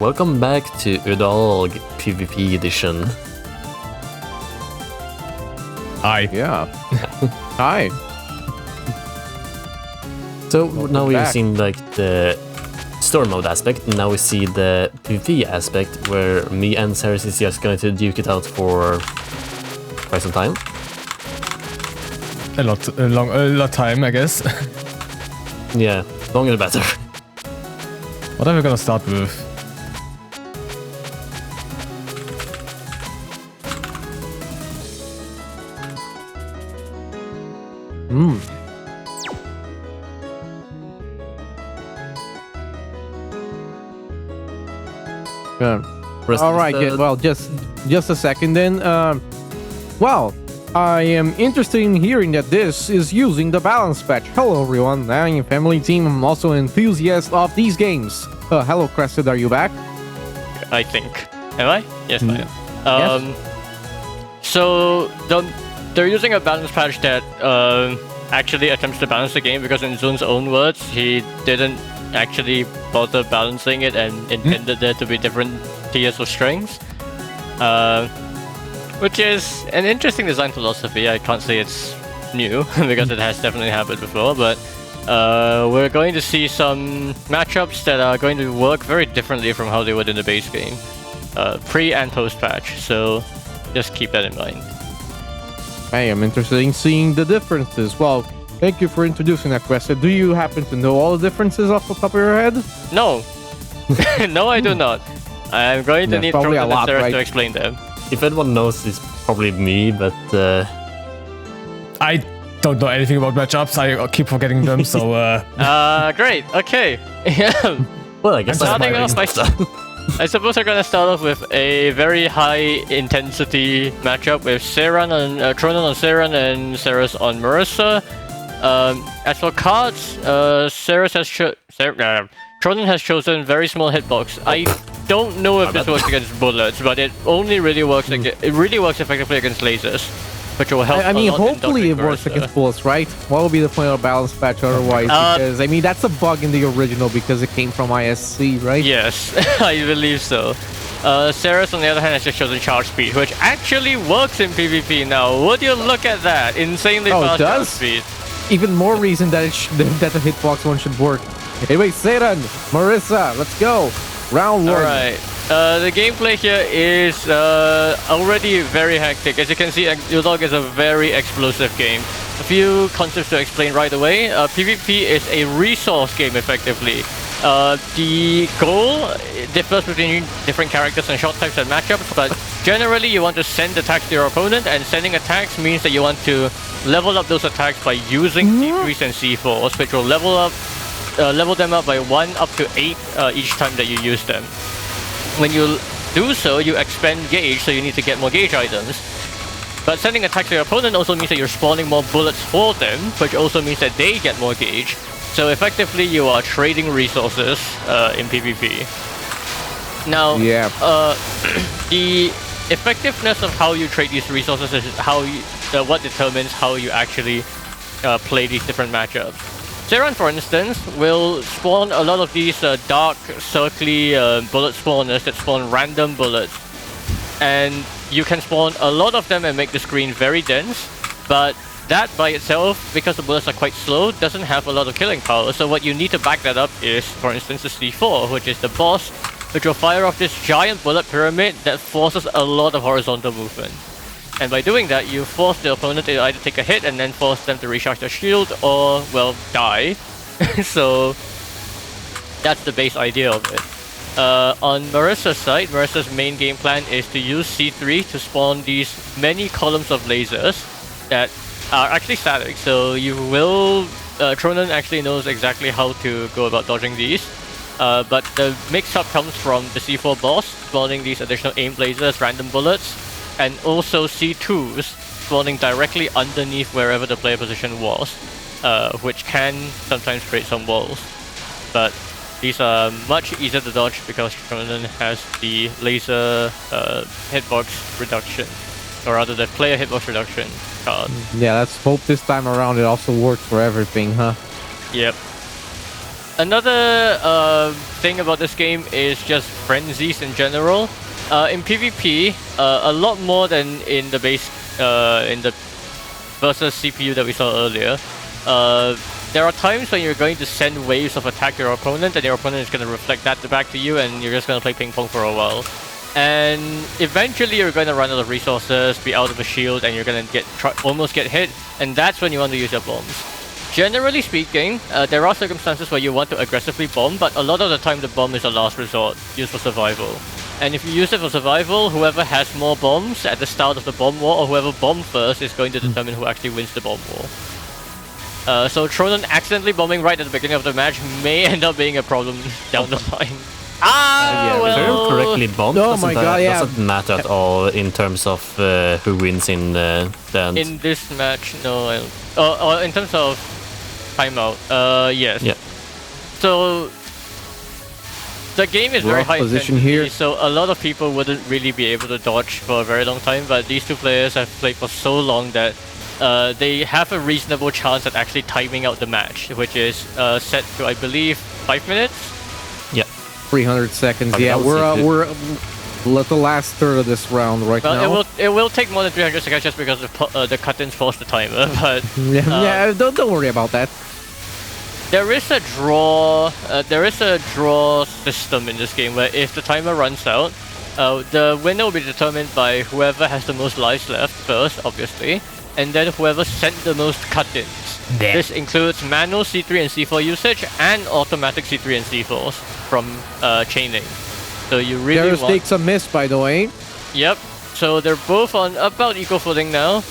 Welcome back to UDoALG PvP edition. Hi. Yeah. Hi. So now we've seen like the story mode aspect, and now we see the PvP aspect where me and Serus is just going to duke it out for quite some time. A lot time, I guess. Yeah, longer the better. What are we gonna start with? All right. Well, just a second then. Well, I am interested in hearing that this is using the balance patch. Hello, everyone. I am family team. I'm also an enthusiast of these games. Hello, Crested. Are you back? I think. Am I? Yes, I am. Yes. So they're using a balance patch that actually attempts to balance the game, because in Zun's own words, he didn't actually bother balancing it and intended there to be different tiers of strengths. Which is an interesting design philosophy. I can't say it's new, because it has definitely happened before, but we're going to see some matchups that are going to work very differently from how they would in the base game. Pre and post patch, so just keep that in mind. I am interested in seeing the differences. Well, thank you for introducing that, Crested. Do you happen to know all the differences off the top of your head? No. No, I do not. I'm going to need probably a lot, Serus right? to explain them. If anyone knows, it's probably me, but I don't know anything about matchups. I keep forgetting them, so Great. Okay. Yeah. well, I guess Starting off by I suppose we're gonna start off with a very high intensity matchup with Tronen on Seran and Serus on Marissa. As for cards, Tronen has chosen very small hitbox. I don't know if this works against bullets, but it only really works effectively against lasers, which will help. I mean, a lot in hopefully it dodging works Marissa. against bullets, right? What would be the point of a balance patch otherwise? Because, I mean, that's a bug in the original because it came from ISC, right? Yes, I believe so. Serus, on the other hand, has just chosen charge speed, which actually works in PvP now. Would you look at that? Insanely fast charge speed. Even more reason that that the hitbox one should work. Anyway, Seran, Marissa, let's go. Round one. Alright. The gameplay here is already very hectic. As you can see, UDoALG is a very explosive game. A few concepts to explain right away. PvP is a resource game, effectively. The goal differs between different characters and shot types and matchups, but generally you want to send attacks to your opponent, and sending attacks means that you want to level up those attacks by using C3s and C4s, which will level them up by 1 up to 8 each time that you use them. When you do so, you expend gauge, so you need to get more gauge items. But sending attacks to your opponent also means that you're spawning more bullets for them, which also means that they get more gauge. So effectively, you are trading resources in PvP. Now, the effectiveness of how you trade these resources is what determines how you actually play these different matchups. Seran, for instance, will spawn a lot of these dark, circly bullet spawners that spawn random bullets. And you can spawn a lot of them and make the screen very dense, but that by itself, because the bullets are quite slow, doesn't have a lot of killing power. So what you need to back that up is, for instance, the C4, which is the boss, which will fire off this giant bullet pyramid that forces a lot of horizontal movement. And by doing that, you force the opponent to either take a hit and then force them to recharge their shield, or, well, die. So that's the base idea of it. On Marissa's side, Marissa's main game plan is to use C3 to spawn these many columns of lasers that are actually static. So you will... Tronen actually knows exactly how to go about dodging these. But the mix-up comes from the C4 boss, spawning these additional aim lasers, random bullets, and also C2s spawning directly underneath wherever the player position was, which can sometimes create some walls. But these are much easier to dodge because Tronen has the laser hitbox reduction, or rather the player hitbox reduction card. Yeah, let's hope this time around it also works for everything, huh? Yep. Another thing about this game is just frenzies in general. In PvP, a lot more than in the base, in the versus CPU that we saw earlier. There are times when you're going to send waves of attack to your opponent, and your opponent is going to reflect that back to you, and you're just going to play ping pong for a while. And eventually you're going to run out of resources, be out of a shield, and you're going to almost get hit, and that's when you want to use your bombs. Generally speaking, there are circumstances where you want to aggressively bomb, but a lot of the time the bomb is a last resort, used for survival. And if you use it for survival, whoever has more bombs at the start of the bomb war, or whoever bombed first, is going to determine who actually wins the bomb war. So Tronen accidentally bombing right at the beginning of the match may end up being a problem down the line. Well, correctly bombed doesn't matter at all in terms of who wins in the end. In this match, no. In terms of timeout, yes. Yeah. So the game is very high position intensity, here. so a lot of people wouldn't really be able to dodge for a very long time, but these two players have played for so long that they have a reasonable chance at actually timing out the match, which is set to, I believe, 5 minutes? Yeah. 300 seconds. Yeah, we're the last third of this round right now. It will take more than 300 seconds just because the cut-ins force the timer, but... don't worry about that. There is a draw system in this game where if the timer runs out, the winner will be determined by whoever has the most lives left first, obviously, and then whoever sent the most cut-ins. This includes manual C3 and C4 usage and automatic C3 and C4s from chaining. So you really Serus takes a miss, by the way. Yep. So they're both on about equal footing now,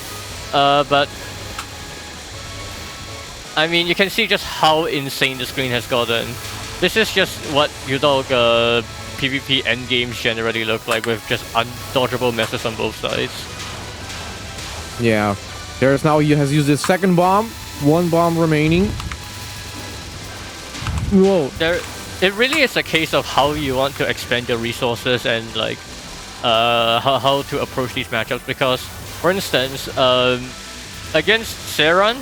but I mean, you can see just how insane the screen has gotten. This is just what UDoALG PvP endgames generally look like, with just undodgeable messes on both sides. Yeah. Serus now has used his second bomb. One bomb remaining. Whoa. It really is a case of how you want to expend your resources and like how to approach these matchups, because, for instance, against Serun,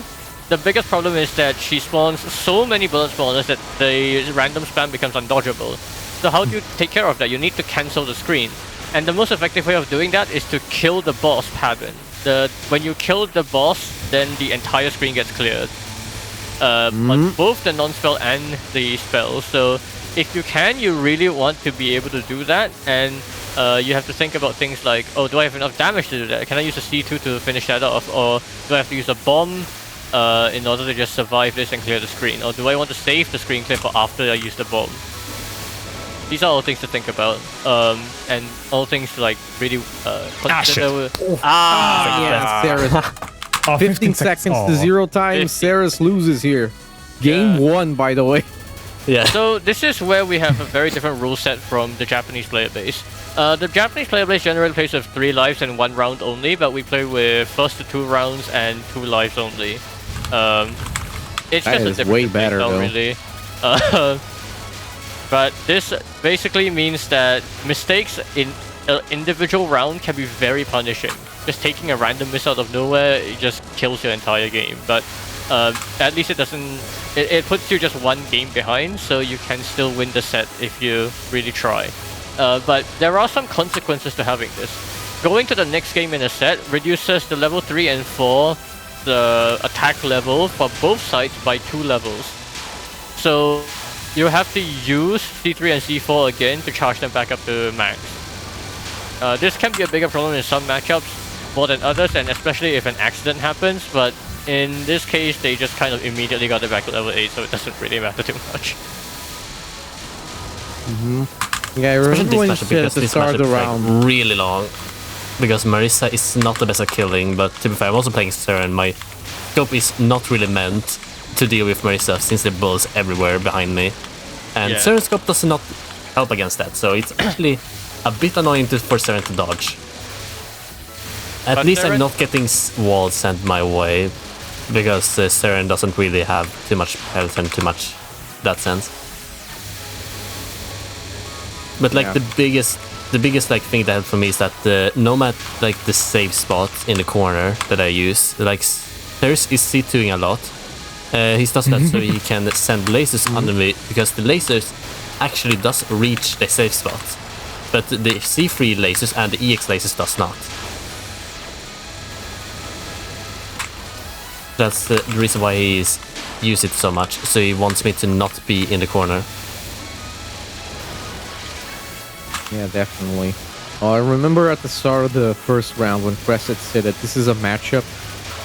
the biggest problem is that she spawns so many bullet spawners that the random spam becomes undodgeable. So how do you take care of that? You need to cancel the screen. And the most effective way of doing that is to kill the boss pattern. When you kill the boss, then the entire screen gets cleared. On both the non-spell and the spell. So if you can, you really want to be able to do that, and you have to think about things like, oh, do I have enough damage to do that? Can I use a C2 to finish that off? Or do I have to use a bomb in order to just survive this and clear the screen? Or do I want to save the screen clear for after I use the bomb? These are all things to think about, and all things to like really consider. Serus. 15 seconds to 0 times. Serus loses here. Game 1, by the way. Yeah. So this is where we have a very different rule set from the Japanese player base. The Japanese player base generally plays with 3 lives and 1 round only, but we play with first to 2 rounds and 2 lives only. It's that just a different way better, though. Really. But this basically means that mistakes in an individual round can be very punishing. Just taking a random miss out of nowhere, it just kills your entire game. But at least it doesn't... It puts you just 1 game behind, so you can still win the set if you really try. But there are some consequences to having this. Going to the next game in a set reduces the level 3 and 4 the attack level for both sides by 2 levels. So you have to use C3 and C4 again to charge them back up to max. This can be a bigger problem in some matchups more than others, and especially if an accident happens, but in this case they just kind of immediately got it back to level 8, so it doesn't really matter too much. Yeah, I remember when you said at the start of the round. Really long, because Marisa is not the best at killing, but to be fair, I'm also playing Serun. My scope is not really meant to deal with Marisa since there are bullets everywhere behind me. And Serun's scope does not help against that, so it's actually a bit annoying for Serun to dodge. At least I'm not getting walls sent my way, because Serun doesn't really have too much health and too much that sense. But like the biggest like thing that helped for me is that the nomad, like the save spot in the corner that I use, like Serus is C2ing a lot, He does that so he can send lasers under me, because the lasers actually does reach the safe spot, but the C3 lasers and the EX lasers does not. That's the reason why he's used it so much, so he wants me to not be in the corner. Yeah, definitely. I remember at the start of the first round when Crescent said that this is a matchup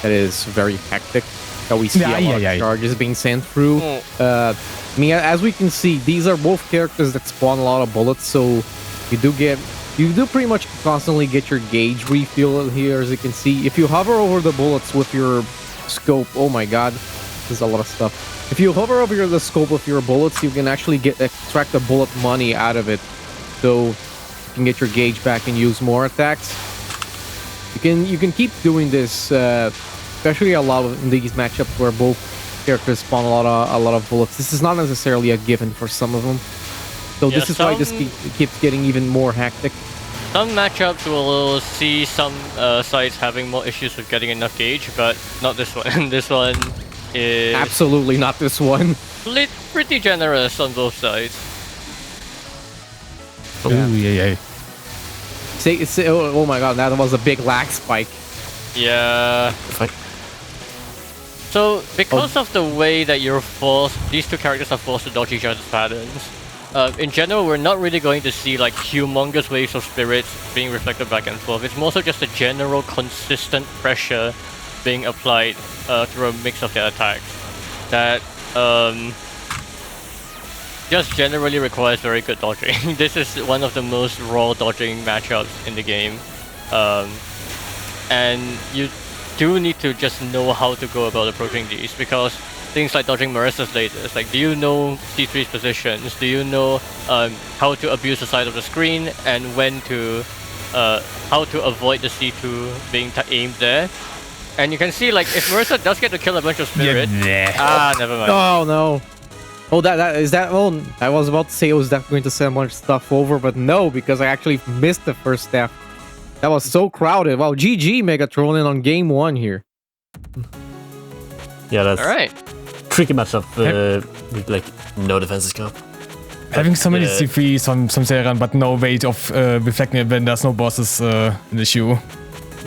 that is very hectic, that we see a lot of charges being sent through. I mean, as we can see, these are both characters that spawn a lot of bullets, so you do pretty much constantly get your gauge refill here, as you can see. If you hover over the bullets with your scope, oh my god, there's a lot of stuff. If you hover over the scope of your bullets, you can actually extract the bullet money out of it, so you can get your gauge back and use more attacks. You can keep doing this, especially a lot in these matchups where both characters spawn a lot of bullets. This is not necessarily a given for some of them, so this is why this keeps getting even more hectic. Some matchups will see some sides having more issues with getting enough gauge, but not this one. This one is absolutely not this one. Pretty generous on both sides. Yeah. Oh my god, that was a big lag spike. Yeah. So, because of the way that these two characters are forced to dodge each other's patterns, in general, we're not really going to see like humongous waves of spirits being reflected back and forth. It's more so just a general consistent pressure being applied through a mix of their attacks that just generally requires very good dodging. This is one of the most raw dodging matchups in the game, and you do need to just know how to go about approaching these, because things like dodging Marissa's lasers, like, do you know C3's positions? Do you know how to abuse the side of the screen, and when to how to avoid the C2 being aimed there? And you can see, like, if Marissa does get to kill a bunch of spirits, never mind. Oh no. Oh, I was about to say, was that going to send much stuff over, but no, because I actually missed the first step. That was so crowded. Wow, GG MegaTronen on game 1 here. Yeah, that's alright. Tricky matchup with like no defense scope. Having so many C3s on some Serran, but no way of reflecting it when there's no bosses an issue.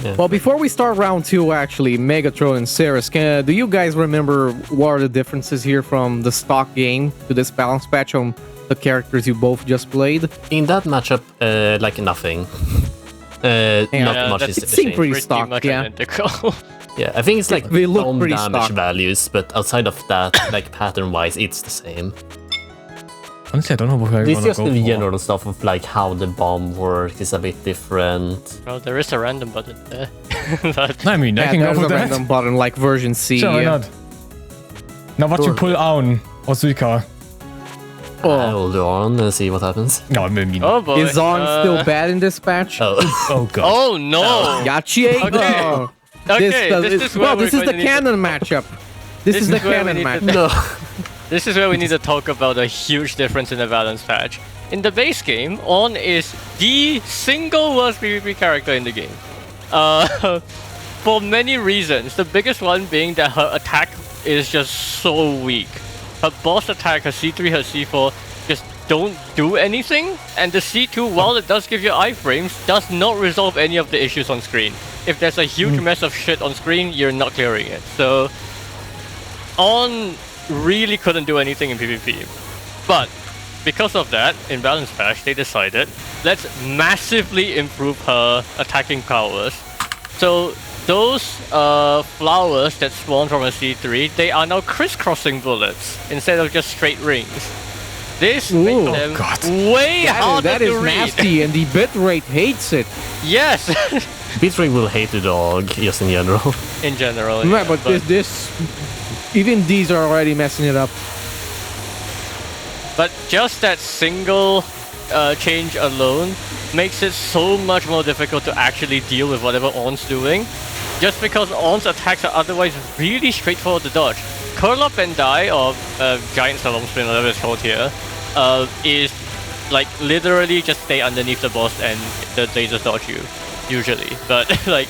Yeah. Well, before we start round 2, actually, MegaTronen and Serus, do you guys remember what are the differences here from the stock game to this balance patch on the characters you both just played? In that matchup, like nothing. Not much is changed. Pretty stock, identical. Yeah, I think it's like they look bomb pretty damage stock values, but outside of that, like pattern-wise, it's the same. Honestly, I don't know where I It's wanna just go the for. general stuff of like how the bomb works is a bit different. Well, there is a random button there. But I mean, I can go there's for a that. random button like version C. Sure, why not? Now what you Sure. pull on Osuika. I will do on and see what happens. No, I mean. oh boy. Is Zon still bad in this patch? Oh, Oh god. Oh no! Gotcha! Okay. Oh. Okay, this is where this is we're the going to need canon matchup. This is the where we canon need to- matchup. no. This is where we need to talk about a huge difference in the balance patch. In the base game, On is the single worst PvP character in the game. For many reasons. The biggest one being that her attack is just so weak. Her boss attack, her C3, her C4, just don't do anything. And the C2, while it does give you iframes, does not resolve any of the issues on screen. If there's a huge mess of shit on screen, you're not clearing it. So, On really couldn't do anything in PvP. But because of that, in balance patch, they decided, let's massively improve her attacking powers. So those flowers that spawn from a C3, they are now crisscrossing bullets instead of just straight rings. This makes them way harder That to is read. nasty, and the bitrate hates it. Yes, Bitrate will hate the dog, just in general. in general. Right, yeah, but even these are already messing it up. But just that single change alone makes it so much more difficult to actually deal with whatever On's doing. Just because On's attacks are otherwise really straightforward to dodge. Curl Up and Die, or Giant Salom Spin, whatever it's called here, is like literally just stay underneath the boss and the lasers dodge you, usually. But like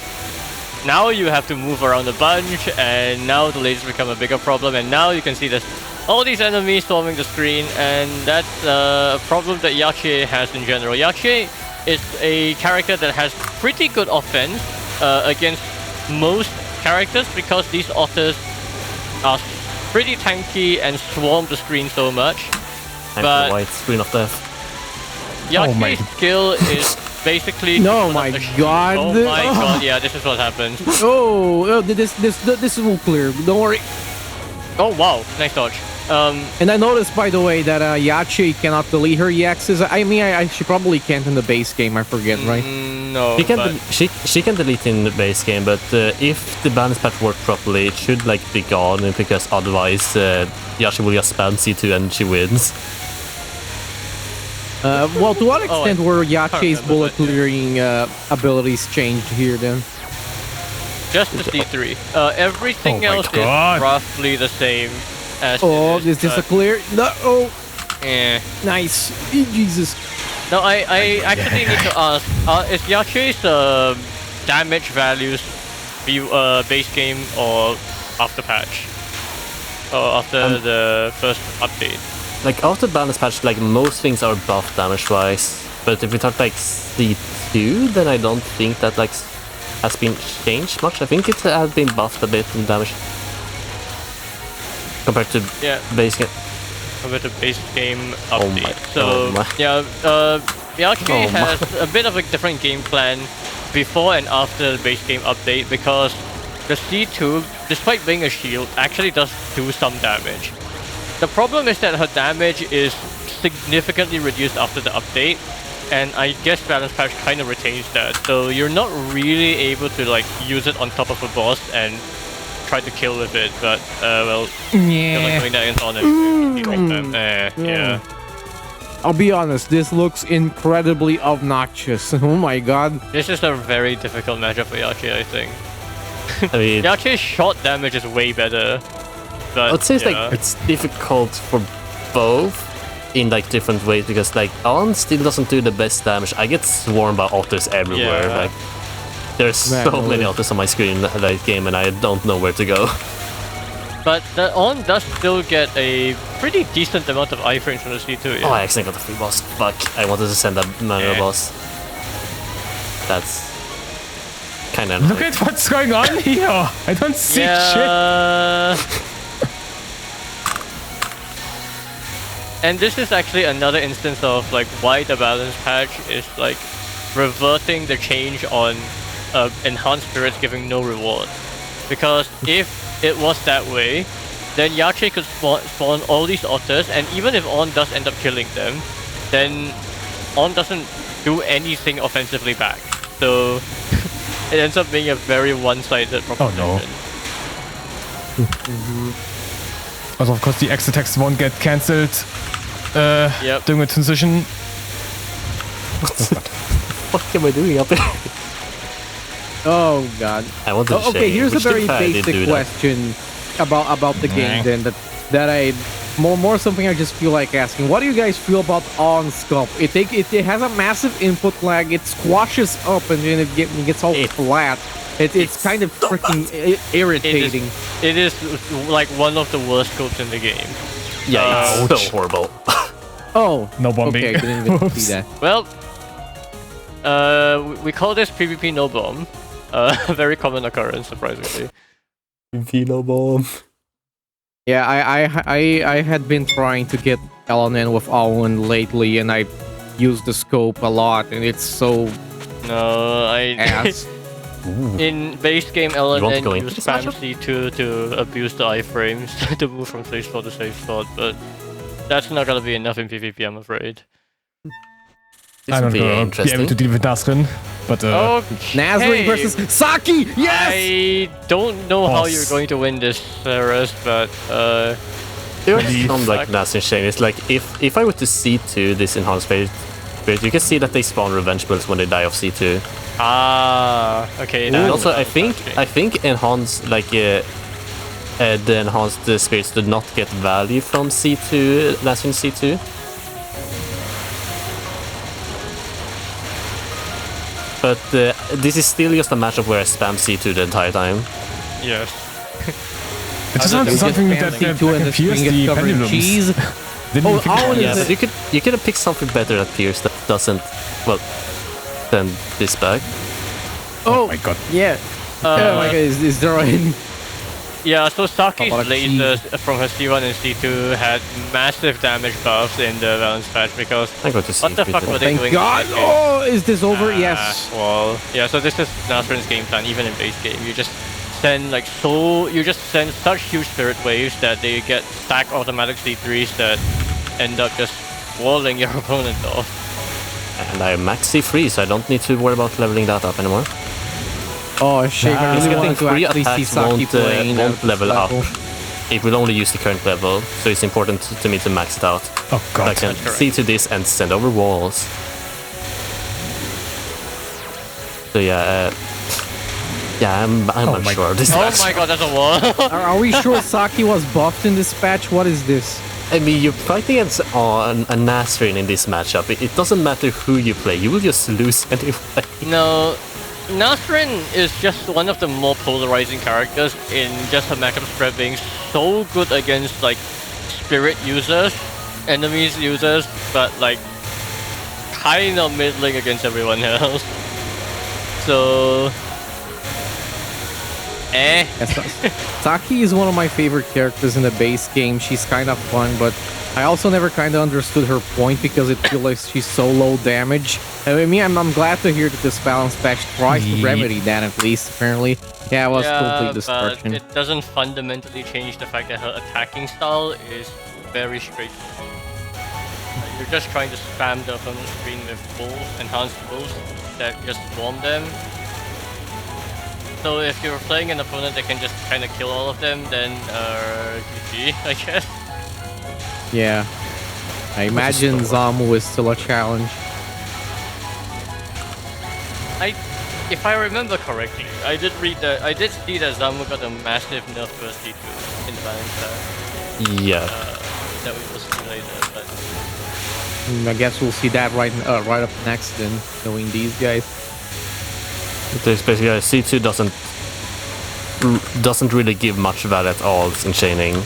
now you have to move around a bunch, and now the lasers become a bigger problem, and now you can see there's all these enemies swarming the screen, and that's a problem that Yache has in general. Yache is a character that has pretty good offense against most characters because these otters are pretty tanky and swarm the screen so much. But white screen of death. Yache's skill is basically No, my god. Oh my god, yeah, this is what happens. Oh, this will clear. Don't worry. Oh wow, nice dodge. And I noticed, by the way, that Yache cannot delete her EXs. I mean, she probably can't in the base game. I forget, right? No, She can delete in the base game, but if the balance patch worked properly, it should like be gone, because otherwise Yache will just spam C2 and she wins. Well, to what extent were Yache's remember, bullet but, clearing abilities changed here then? just the C3. Everything Oh my else God. is roughly the same as Oh, it is this a but, clear? No. Oh, eh. nice. Jesus. No, I actually need to ask, is Yache's damage values base game or after patch? Or after the first update? Like after balance patch, like most things are buffed damage wise, but if we talk like C2, then I don't think that like has been changed much. I think it has been buffed a bit in damage compared to base game. Compared to base game Oh update. my. Yeah, Yache has a bit of a different game plan before and after the base game update, because the C2, despite being a shield, actually does do some damage. The problem is that her damage is significantly reduced after the update, and I guess Balance Patch kind of retains that, so you're not really able to like use it on top of a boss and try to kill with it, but well, you're like doing that against all them. Yeah. I'll be honest, this looks incredibly obnoxious. Oh my god. This is a very difficult matchup for Yache, I think. I mean, Yache's shot damage is way better. But, I would say it's like it's difficult for both in like different ways, because like On still doesn't do the best damage. I get swarmed by otters everywhere. Yeah. Like there's so many otters on my screen in that game, and I don't know where to go. But the On does still get a pretty decent amount of iframes from the C2. Yeah. Oh, I accidentally got the free boss. Fuck! I wanted to send that manual boss. That's kind of. Look at what's going on here. I don't see shit. And this is actually another instance of like why the balance patch is like reverting the change on enhanced spirits giving no reward. Because if it was that way, then Yache could spawn all these otters, and even if On does end up killing them, then On doesn't do anything offensively back. So it ends up being a very one-sided proposition. Oh no. Also of course the extra attacks won't get cancelled during the transition. What am I doing up there? Oh god. I want to okay, here's a very basic question about the game then that I more something I just feel like asking. What do you guys feel about On scope? It has a massive input lag. It squashes up and then it gets all flat. It's kind of freaking irritating. It is like one of the worst scopes in the game. Yeah, it's so horrible. Oh, no bombing. Okay, I didn't even see that. Well, we call this PvP no bomb. A very common occurrence, surprisingly. PvP no bomb. Yeah, I had been trying to get LNN with Owen lately, and I used the scope a lot, and it's so ass. In base game LNN, you spam C2 to abuse the iframes to move from safe spot to safe spot, but that's not gonna be enough in PvP, I'm afraid. I don't know. Be able to deal with Nazrin, but Nazrin versus Saki. Yes. I don't know how you're going to win this, Serus, but there's some like Nazrin shame. It's like if I were to C2 this enhanced spirit, you can see that they spawn revenge builds when they die off C2. Ah, okay. And also, I think enhanced like the enhanced spirits do not get value from C2 Nazrin C2. But this is still just a matchup where I spam C2 the entire time. Yes. It's just not something that appears the pendulums. Cheese. Didn't Yeah, but you could have picked something better that Pierce that doesn't, well, send this back. Oh my god. Yeah. Oh my god, is there any... Yeah, so Saki's about lasers from her C1 and C2 had massive damage buffs in the balance patch because I got to see what the fuck were they Thank doing? God! Oh, is this over? Yes. Well, yeah. So this is Nasrin's game plan. Even in base game, you just send such huge spirit waves that they get stack automatic C3s that end up just walling your opponent off. And I max C3, so I don't need to worry about leveling that up anymore. Oh shit! I Just really getting want to free actually see attacks Saki playing won't level up. level. It will only use the current level, so it's important to me to max it out. Oh god. I can see to this and send over walls. So yeah, I'm unsure. This Oh match. my god, that's a wall. Are we sure Saki was buffed in this patch? What is this? I mean, you're fighting against a Nasrin in this matchup. It doesn't matter who you play, you will just lose anyway. No, Nasrin is just one of the more polarizing characters in just her matchup spread being so good against like spirit users, enemies users, but like kind of middling against everyone else. So, Saki is one of my favorite characters in the base game. She's kind of fun, but I also never kind of understood her point because it feels like she's so low damage. I mean, I'm glad to hear that this balance patch tries to remedy that at least, apparently. Yeah, it was complete destruction. But it doesn't fundamentally change the fact that her attacking style is very straightforward. You're just trying to spam the opponent's screen with bulls, enhanced bulls that just swarm them. So if you're playing an opponent that can just kind of kill all of them, then GG, I guess. Yeah. I imagine Zamu is still a challenge. If I remember correctly, I did see that Zamu got a massive nerf to C2 in the balance patch. Yeah. That we will see later, but I guess we'll see that right up next then, knowing these guys. There's basically C2 doesn't really give much value at all in chaining.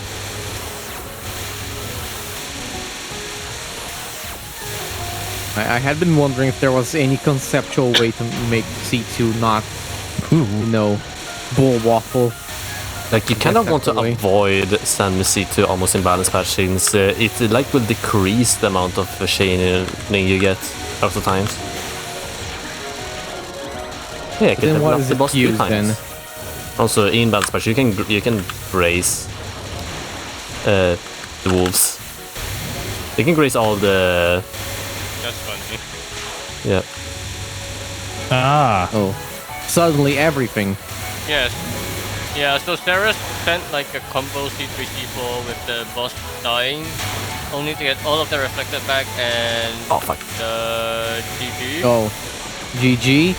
I had been wondering if there was any conceptual way to make C2 not, you know, bull waffle. Like you kind of want to avoid sending C2 almost in balance patch since it like will decrease the amount of chaining you get lots of times. Yeah, I can level up the boss 2 times. Then? Also in balance patch you can graze the wolves. You can graze all the. that's funny. Yeah. Oh. Suddenly everything. Yes. Yeah, so Serus sent like a combo C3, C4 with the boss dying, only to get all of the reflected back and the GG. Oh. GG?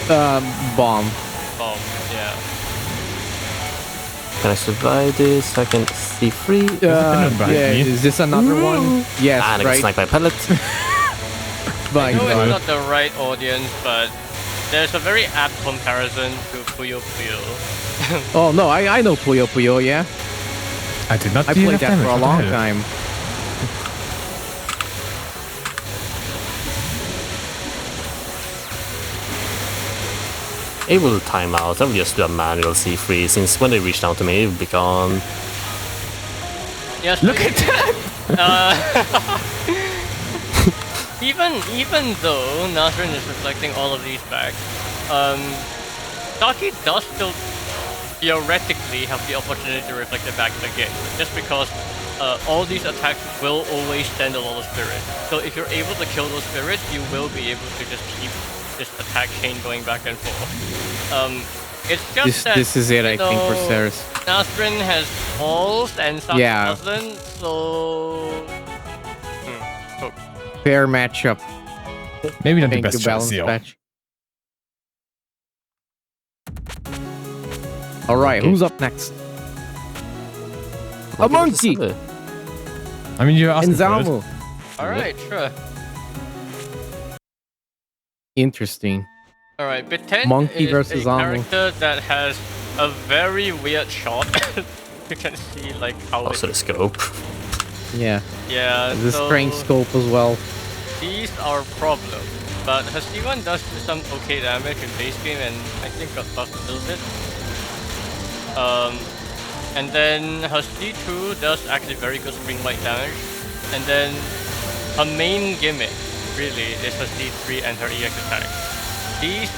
Bomb. Bomb, yeah. Can I survive this? I can see free. Is this another one? Yes, and I right. can snipe by pellet. I know it's not the right audience, but there's a very apt comparison to Puyo Puyo. Oh no, I know Puyo Puyo, yeah. I did not. I played that for a long time. It will time out. I will just do a manual C3 since when they reach down to me, it will be gone. Yes. Look at that. Even though Nasrin is reflecting all of these back, Saki does still theoretically have the opportunity to reflect it back again, just because all these attacks will always send a lot of spirit. So if you're able to kill those spirits, you will be able to just keep this attack chain going back and forth. It's just this is it, I think, for Serus. Nasrin has walls and Saki doesn't, so fair matchup. Maybe not the best choice, match. All right, who's up next? A monkey. I mean, you're asking Zamu. All right, sure. Interesting. Alright, bit 10 Monkey is versus a Amu. character that has a very weird shot. You can see like how Also the scope. Yeah. Yeah, The so strange scope as well. these are problems. But her C1 does some okay damage in base game and I think got buffed a little bit. And then her C2 does actually very good screen light damage. And then her main gimmick really is her C3 and her EX attack. These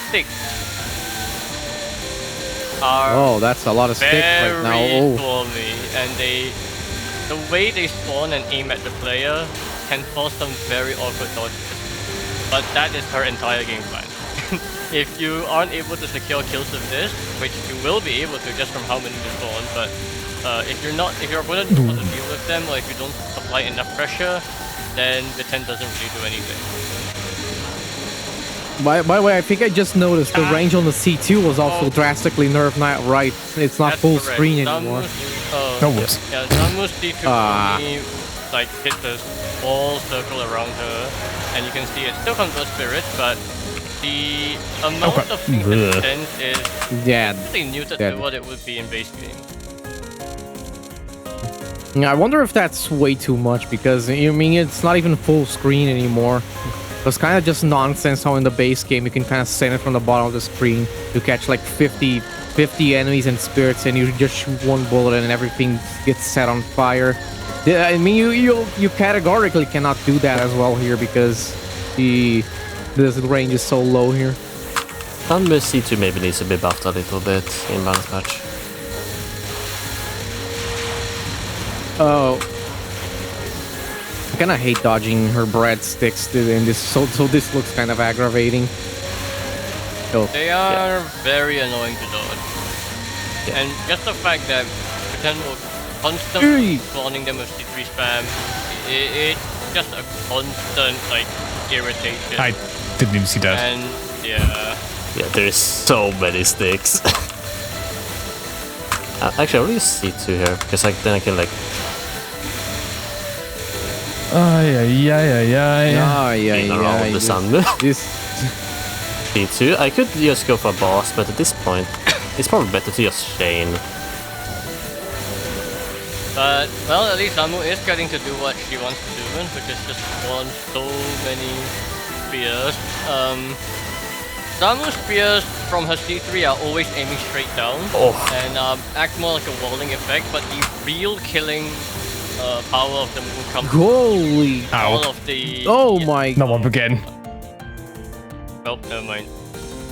sticks are Oh, that's a lot of sticks right now. very Oh. thorny, and the way they spawn and aim at the player can cause some very awkward dodges. But that is her entire game plan. If you aren't able to secure kills with this, which you will be able to just from how many you spawn, but if your opponent doesn't want to deal with them, or if you don't apply enough pressure, then the 10 doesn't really do anything. By the way, I think I just noticed the range on the C2 was also drastically nerfed. Not right. It's not That's full correct. screen anymore. Oh, whoops. Yeah, Samu's D2 only like hit the small circle around her, and you can see it still converts spirits, but the amount of things it sends is Yeah. really muted to what it would be in base game. Yeah, I wonder if that's way too much because I mean it's not even full screen anymore. It's kind of just nonsense how in the base game you can kind of send it from the bottom of the screen. You catch like 50 enemies and spirits and you just shoot one bullet and everything gets set on fire. Yeah, I mean you categorically cannot do that as well here because the range is so low here. Sunburst C2 maybe needs to be buffed a little bit in balance patch. Oh. I kind of hate dodging her breadsticks in this, so this looks kind of aggravating. Oh. They are very annoying to dodge. Yeah. And just the fact that Pretend will constantly spawning them with C3 spam, it's just a constant like irritation. I didn't even see that. And yeah. Yeah, there's so many sticks. Actually, I'll use C2 here because then I can like. Around the sun. This C2. I could just go for a boss, but at this point, it's probably better to just chain. But, well, at least Samu is getting to do what she wants to do, which is just spawn so many spears. Samu's spears from her C3 are always aiming straight down and act more like a walling effect, but the real killing power of the move comes holy from all of the... Oh my... Not one again. Oh, never mind.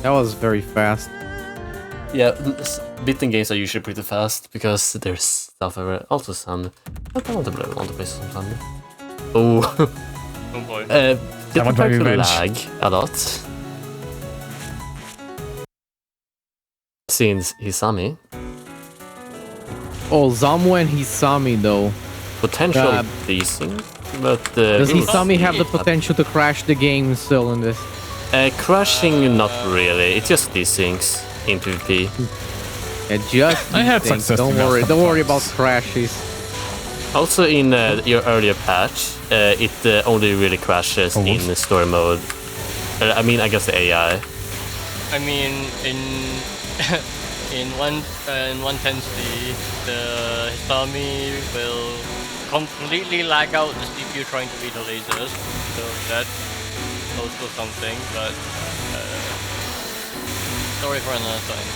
That was very fast. Yeah, beating games are usually pretty fast because there's stuff everywhere. Also sun. But I want to play some sun. Oh. Oh boy. Get want prepared my to revenge. lag a lot. Since Hisami. Oh, Zamu and Hisami though. Potential decent, but... Does Hisami have the potential to crash the game still in this? Crashing, not really. It's just these things in PvP. Yeah, just I had things. success Don't in worry. that Don't worry about sometimes. crashes. Also, in your earlier patch, it only really crashes in story mode. I mean, I guess the AI. I mean, in in 110C, the Hisami will completely lag out the CPU trying to read the lasers, so that's also something, but story for another time.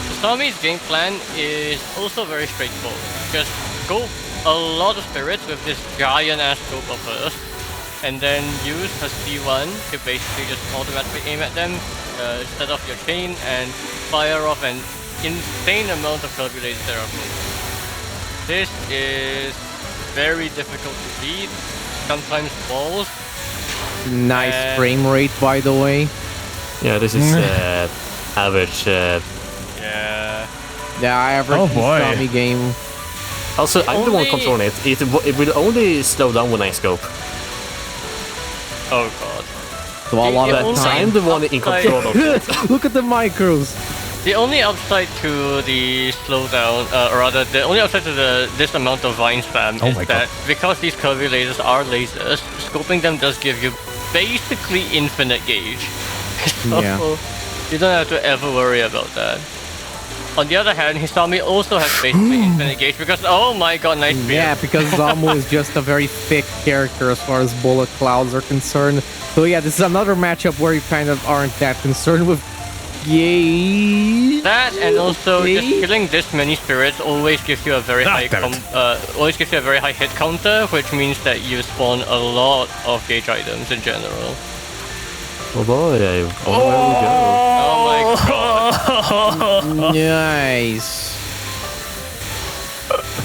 Hisami's game plan is also very straightforward. Just go a lot of spirits with this giant ass scope of hers, and then use her C1 to basically just automatically aim at them, set off your chain, and fire off an insane amount of turbulate therapy. This is very difficult to beat, sometimes falls. Nice frame rate, by the way. Yeah, this is average. Yeah. Yeah, I average Hisami game. Also, I'm the one controlling it. It will only slow down when I scope. Oh god. So a lot of So time. I'm the one in control of it. Look at the micros. The only upside to the slowdown, or rather, the only upside to this amount of vine spam is that because these curvy lasers are lasers, scoping them does give you basically infinite gauge. So Yeah. you don't have to ever worry about that. On the other hand, Hisami also has basically infinite gauge because, oh my god, nice spear. Yeah, because Zamu is just a very thick character as far as bullet clouds are concerned. So yeah, this is another matchup where you kind of aren't that concerned with gauge. That and also just killing this many spirits always gives you a very high hit counter, which means that you spawn a lot of gauge items in general. Oh boy, where we go. Oh my god. Nice.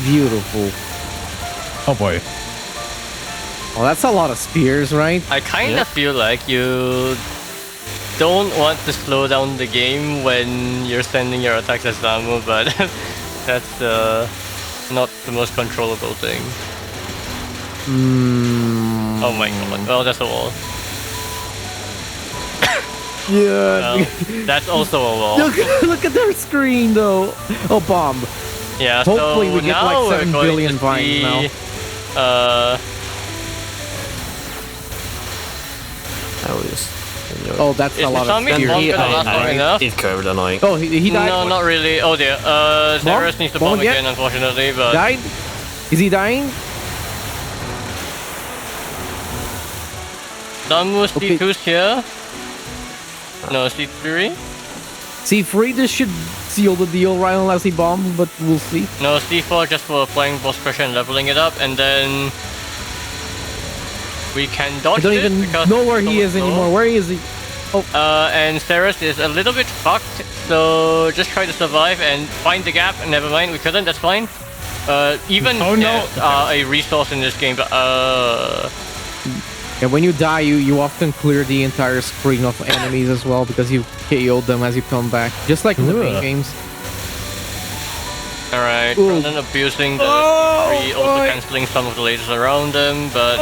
Beautiful. Oh boy. Well, that's a lot of spears, right? I kind of feel like you don't want to slow down the game when you're sending your attacks as Zamu, but that's not the most controllable thing. Oh my god. Well, that's a wall. Yeah. That's also a wall. Look at their screen, though. Oh, bomb. Yeah, Hopefully so we get now like we're 7 going billion to vines see, now. I will just... Oh, that's a lot of Hisami spears. bomb gonna last long enough? It curved annoying. Oh, he died. No, not really. Oh dear. Serus needs to bomb again, unfortunately, but... Died? Is he dying? Zamu Okay. C2's here. No, C3? C3, this should seal the deal, right? Unless he bombs, but we'll see. No, C4 just for applying boss pressure and leveling it up, and then... we can I dodge don't it even because know where he it's is so anymore. Where is he? and Serus is a little bit fucked, so just try to survive and find the gap. Never mind, we couldn't, that's fine. Even deaths are a resource in this game, but Yeah, when you die, you often clear the entire screen of enemies as well because you KO'd them as you come back. Just like in the main games. Alright, Ooh. Ronan abusing the C3, also cancelling some of the lasers around them, but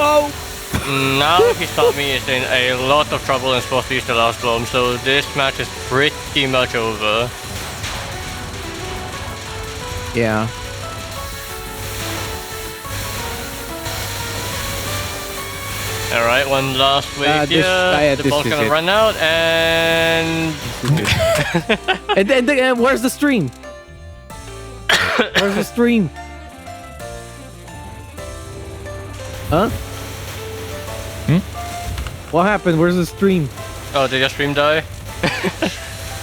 now Hisami is in a lot of trouble and supposed to use the last bomb, so this match is pretty much over. Yeah. Alright, one last wave here. The ball's gonna run out, and... and then where's the stream? Where's the stream? Huh? What happened? Where's the stream? Oh, did your stream die?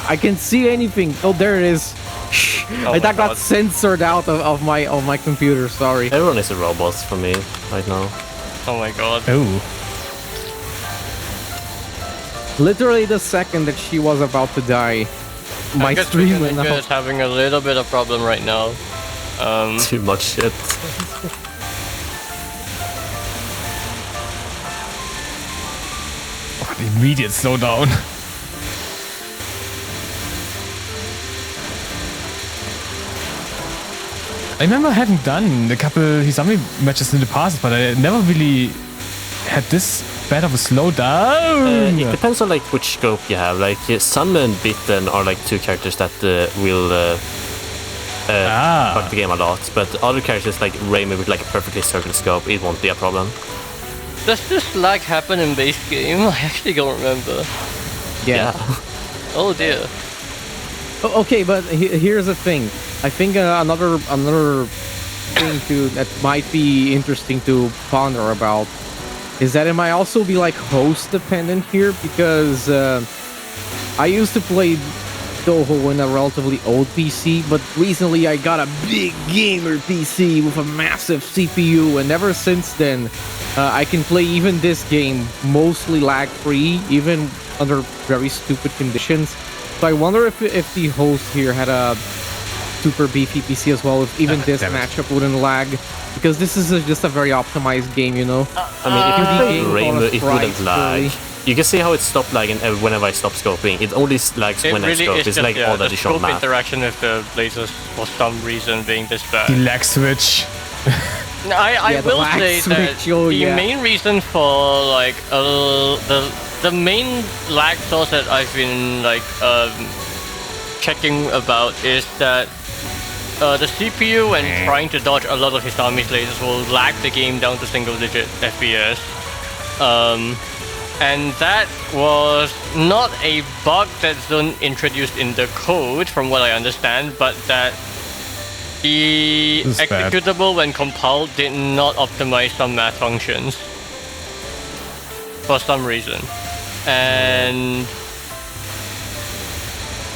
I can see anything. Oh, there it is. Oh that got censored out of my computer. Sorry. Everyone is a robot for me right now. Oh my god. Oh. Literally the second that she was about to die, my guess stream went Ninja out. is having a little bit of problem right now. Too much shit. The immediate slowdown. I remember having done a couple Hisami matches in the past, but I never really had this bad of a slowdown. It depends on like which scope you have. Like Sunman and Bitten are like two characters that will fuck the game a lot, but other characters like Raymond with like a perfectly circular scope, it won't be a problem. Does this lag happen in base game? I actually don't remember. Yeah. Oh dear. Okay, but here's the thing. I think another thing that might be interesting to ponder about is that it might also be like host dependent here, because I used to play Touhou in a relatively old PC, but recently I got a big gamer PC with a massive CPU, and ever since then I can play even this game mostly lag-free, even under very stupid conditions. So I wonder if the host here had a super beefy PC as well, if even this matchup wouldn't lag, because this is just a very optimized game, you know? I mean, if you play Rainbow, it wouldn't lag. You can see how it stopped lagging whenever I stop scoping. It only lags when I scope. It's like all the additional scope map. interaction with the lasers for some reason being this bad. The lag switch. I will say that the main reason for like the main lag source that I've been like checking about is that the CPU, when trying to dodge a lot of Hisami's lasers, will lag the game down to single-digit FPS. And that was not a bug that Zone introduced in the code, from what I understand, but that the This is bad. executable when compiled did not optimize some math functions for some reason. And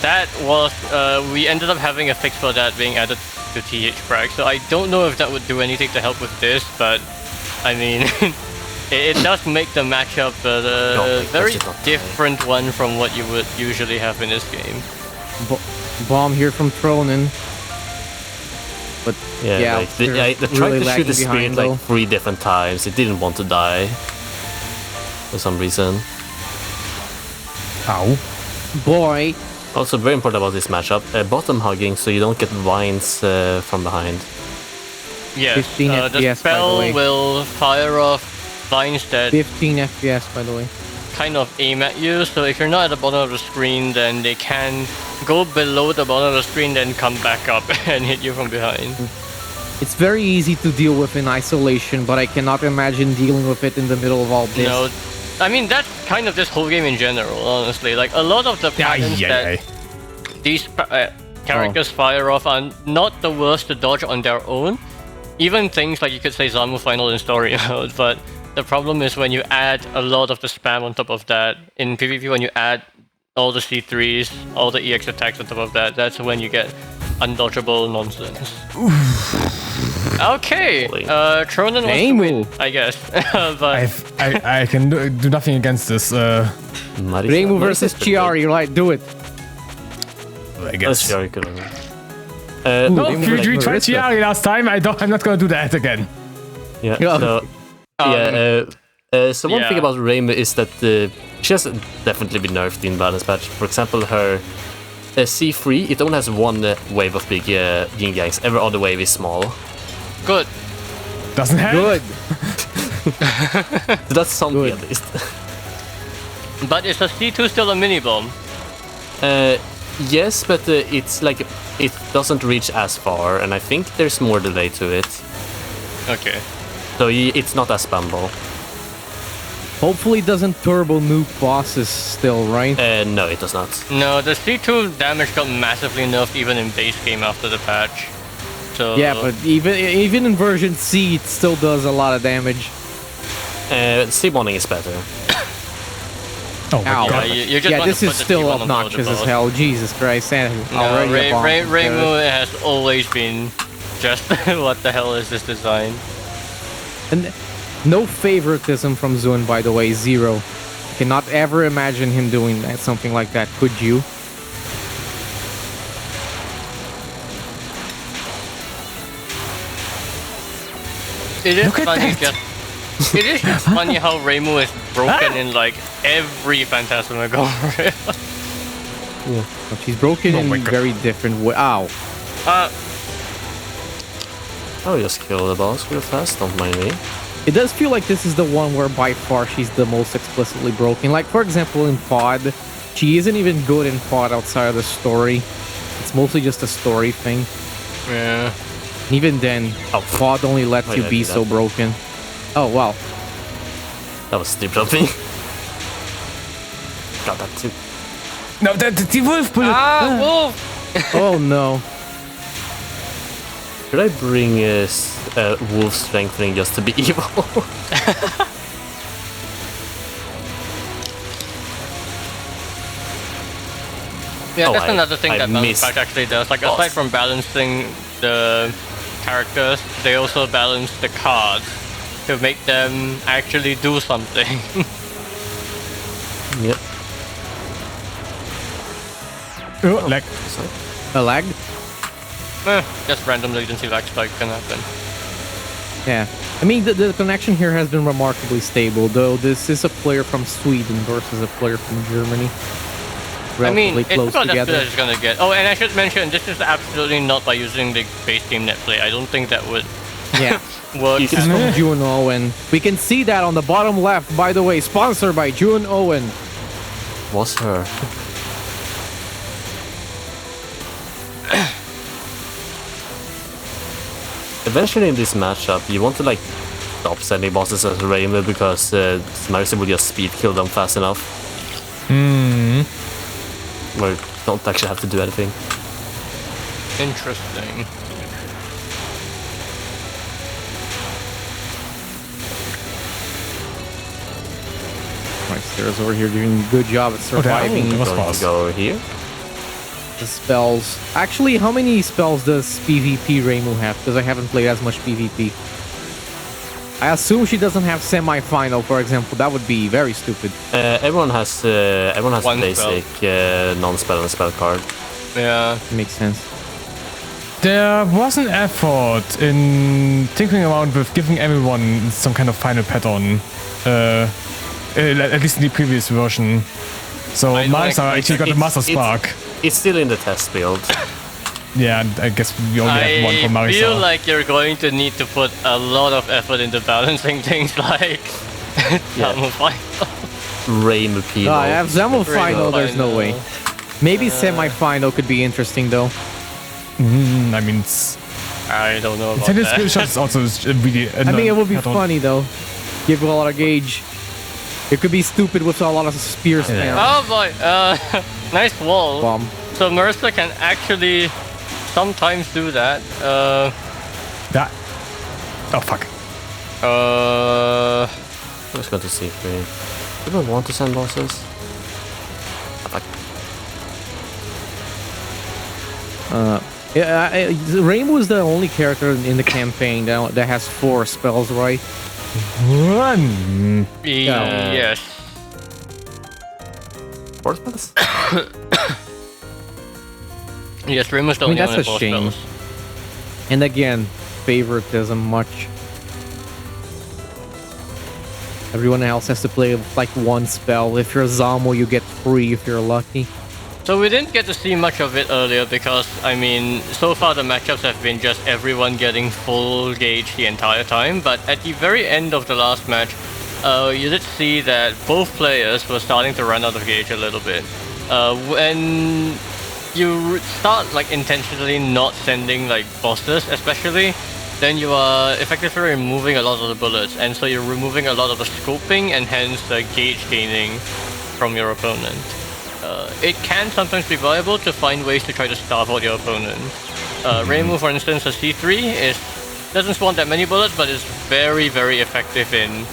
that was, we ended up having a fix for that being added to THFrag, so I don't know if that would do anything to help with this, but I mean, it does make the matchup a very different one from what you would usually have in this game. Bomb here from Tronen. But yeah, like, they tried really to shoot the lagging spirit behind, like 3 different times. It didn't want to die for some reason. Ow. Boy. Also, very important about this matchup: bottom hugging, so you don't get vines from behind. Yes, 15 the FPS, by the spell way. will fire off vines that 15 FPS, by the way. kind of aim at you, so if you're not at the bottom of the screen, then they can go below the bottom of the screen, then come back up and hit you from behind. It's very easy to deal with in isolation, but I cannot imagine dealing with it in the middle of all this. No, I mean, that's kind of this whole game in general, honestly. Like, a lot of the patterns that these characters fire off are not the worst to dodge on their own. Even things like, you could say Zamu Final in story mode, but the problem is when you add a lot of the spam on top of that. In PvP, when you add all the C3s, all the EX attacks on top of that, that's when you get undodgeable nonsense. Okay, Tronen wants to win, I guess. But I can do nothing against this. Reimu versus Chiari, right? Do it. I guess. Chiari could have. No, Reimu you versus tried Marissa. Chiari last time. I'm not gonna do that again. Yeah. Yeah. So, so one thing about Reimu is that she has definitely been nerfed in balance patch. For example, her C3, it only has one wave of big yin yangs. Every other wave is small. good. Doesn't help. Good. So that's something at least. But is a C2 still a mini bomb? Yes, but it's like it doesn't reach as far, and I think there's more delay to it. Okay. So it's not as spammable. Hopefully it doesn't turbo nuke bosses still, right? No, it does not. No, the C2 damage got massively nerfed even in base game after the patch. So Yeah, but even in version C, it still does a lot of damage. C-bonding is better. Oh my Ow. yeah, god. you just Yeah, want this to is put the still T1 on obnoxious the as boss. hell. Jesus Christ, and No, already a bomb. Reimu has always been just what the hell is this design? And no favoritism from Zun, by the way, zero. Cannot ever imagine him doing that, something like that, could you? It is Look at funny that. it is just funny how Reimu is broken in like every Phantasmagoria. But she's broken in my God. very different way. Ow. Oh, just kill the boss real fast, don't mind me. It does feel like this is the one where by far she's the most explicitly broken. Like, for example, in Pod, she isn't even good in Pod outside of the story. It's mostly just a story thing. Yeah. Even then, Pod only lets Why you did I be do so that? broken. Oh, wow. That was stupid of me. Got that too. No, the wolf bullet. Wolf! Oh, no. Should I bring wolf strengthening just to be evil? Yeah, Oh, that's another thing I that Balance missed Patch actually does. Like, boss. aside from balancing the characters, they also balance the cards to make them actually do something. Yep. Oh, like, A lag? Just random latency lag spike can happen. Yeah. I mean, the connection here has been remarkably stable, though this is a player from Sweden versus a player from Germany. I mean, Relatively it's close about as together. good as it's gonna get. Oh, and I should mention, this is absolutely not by using the base game net play. I don't think that would Yeah. work. You can at all. From June Owen. We can see that on the bottom left, by the way. Sponsored by June Owen. Was her. Eventually in this matchup, you want to like stop sending bosses as Rainbow because Marissa will just speed kill them fast enough. Where you don't actually have to do anything. Interesting. My Serus over here doing a good job at surviving. Go here. The spells. Actually, how many spells does PvP Reimu have? Because I haven't played as much PvP. I assume she doesn't have semi-final, for example. That would be very stupid. Everyone has One basic non-spell and spell card. Yeah. Makes sense. There was an effort in tinkering around with giving everyone some kind of final pattern. At least in the previous version. So Marissa actually got a Master Spark. It's still in the test build. Yeah, I guess we only have one for Marissa. I feel like you're going to need to put a lot of effort into balancing things like Zamu Final. Rainbow Penal. I have Zamu Final, there's no Final. way. Maybe semi-final could be interesting though. I mean, I don't know about tennis that. skill shots also really. I mean, it would be funny though. Give a lot of gauge. It could be stupid with a lot of spear spam. Oh boy, nice wall. Bomb. So Marissa can actually sometimes do that. That. Oh fuck. I was going to see if we don't want to send bosses. Fuck. Rainbow is the only character in the campaign that has 4 spells, right? Run. Yes. 4 spells? Yes, Rimu's the only that's one with a 4 shame. spells. And again, favoritism much. Everyone else has to play with like 1 spell. If you're a Zamo, you get 3 if you're lucky. So we didn't get to see much of it earlier because, I mean, so far the matchups have been just everyone getting full gauge the entire time, but at the very end of the last match, you did see that both players were starting to run out of gauge a little bit. When you start like intentionally not sending like bosses especially, then you are effectively removing a lot of the bullets, and so you're removing a lot of the scoping and hence the gauge gaining from your opponent. It can sometimes be viable to find ways to try to starve out your opponent. Reimu, for instance, a C3 doesn't spawn that many bullets, but is very, very effective in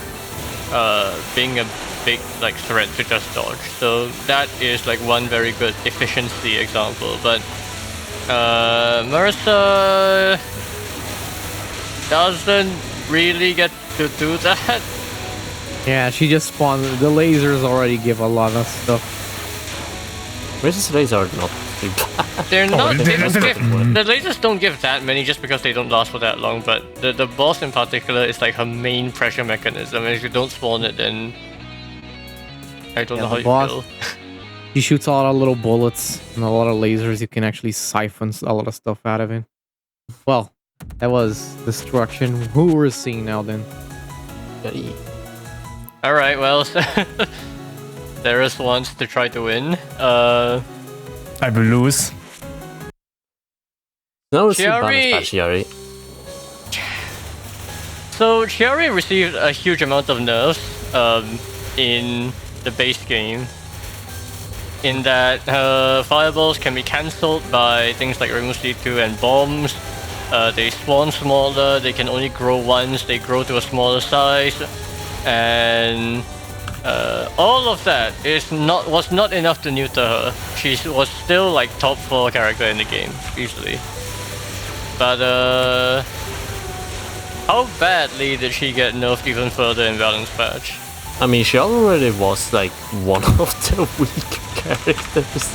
being a big like threat to just dodge. So that is like one very good efficiency example. But Marissa doesn't really get to do that. Yeah, she just spawned. The lasers already give a lot of stuff. Marissa's lasers are not big. They're not. they don't give- The lasers don't give that many just because they don't last for that long. But the boss in particular is like her main pressure mechanism. And if you don't spawn it, then I don't know how the you boss- feel. She shoots a lot of little bullets and a lot of lasers. You can actually siphon a lot of stuff out of it. Well, that was destruction. Who we're seeing now then? All right. Well, Serus wants to try to win. I will lose. No, it's Chiari- Chiari. So Chiari received a huge amount of nerfs in the base game. In that fireballs can be cancelled by things like Reimu C2 and bombs. They spawn smaller, they can only grow once, they grow to a smaller size, and all of that was not enough to neuter her. She was still like top 4 character in the game, easily. But how badly did she get nerfed even further in Balance Patch? I mean, she already was like one of the weaker characters.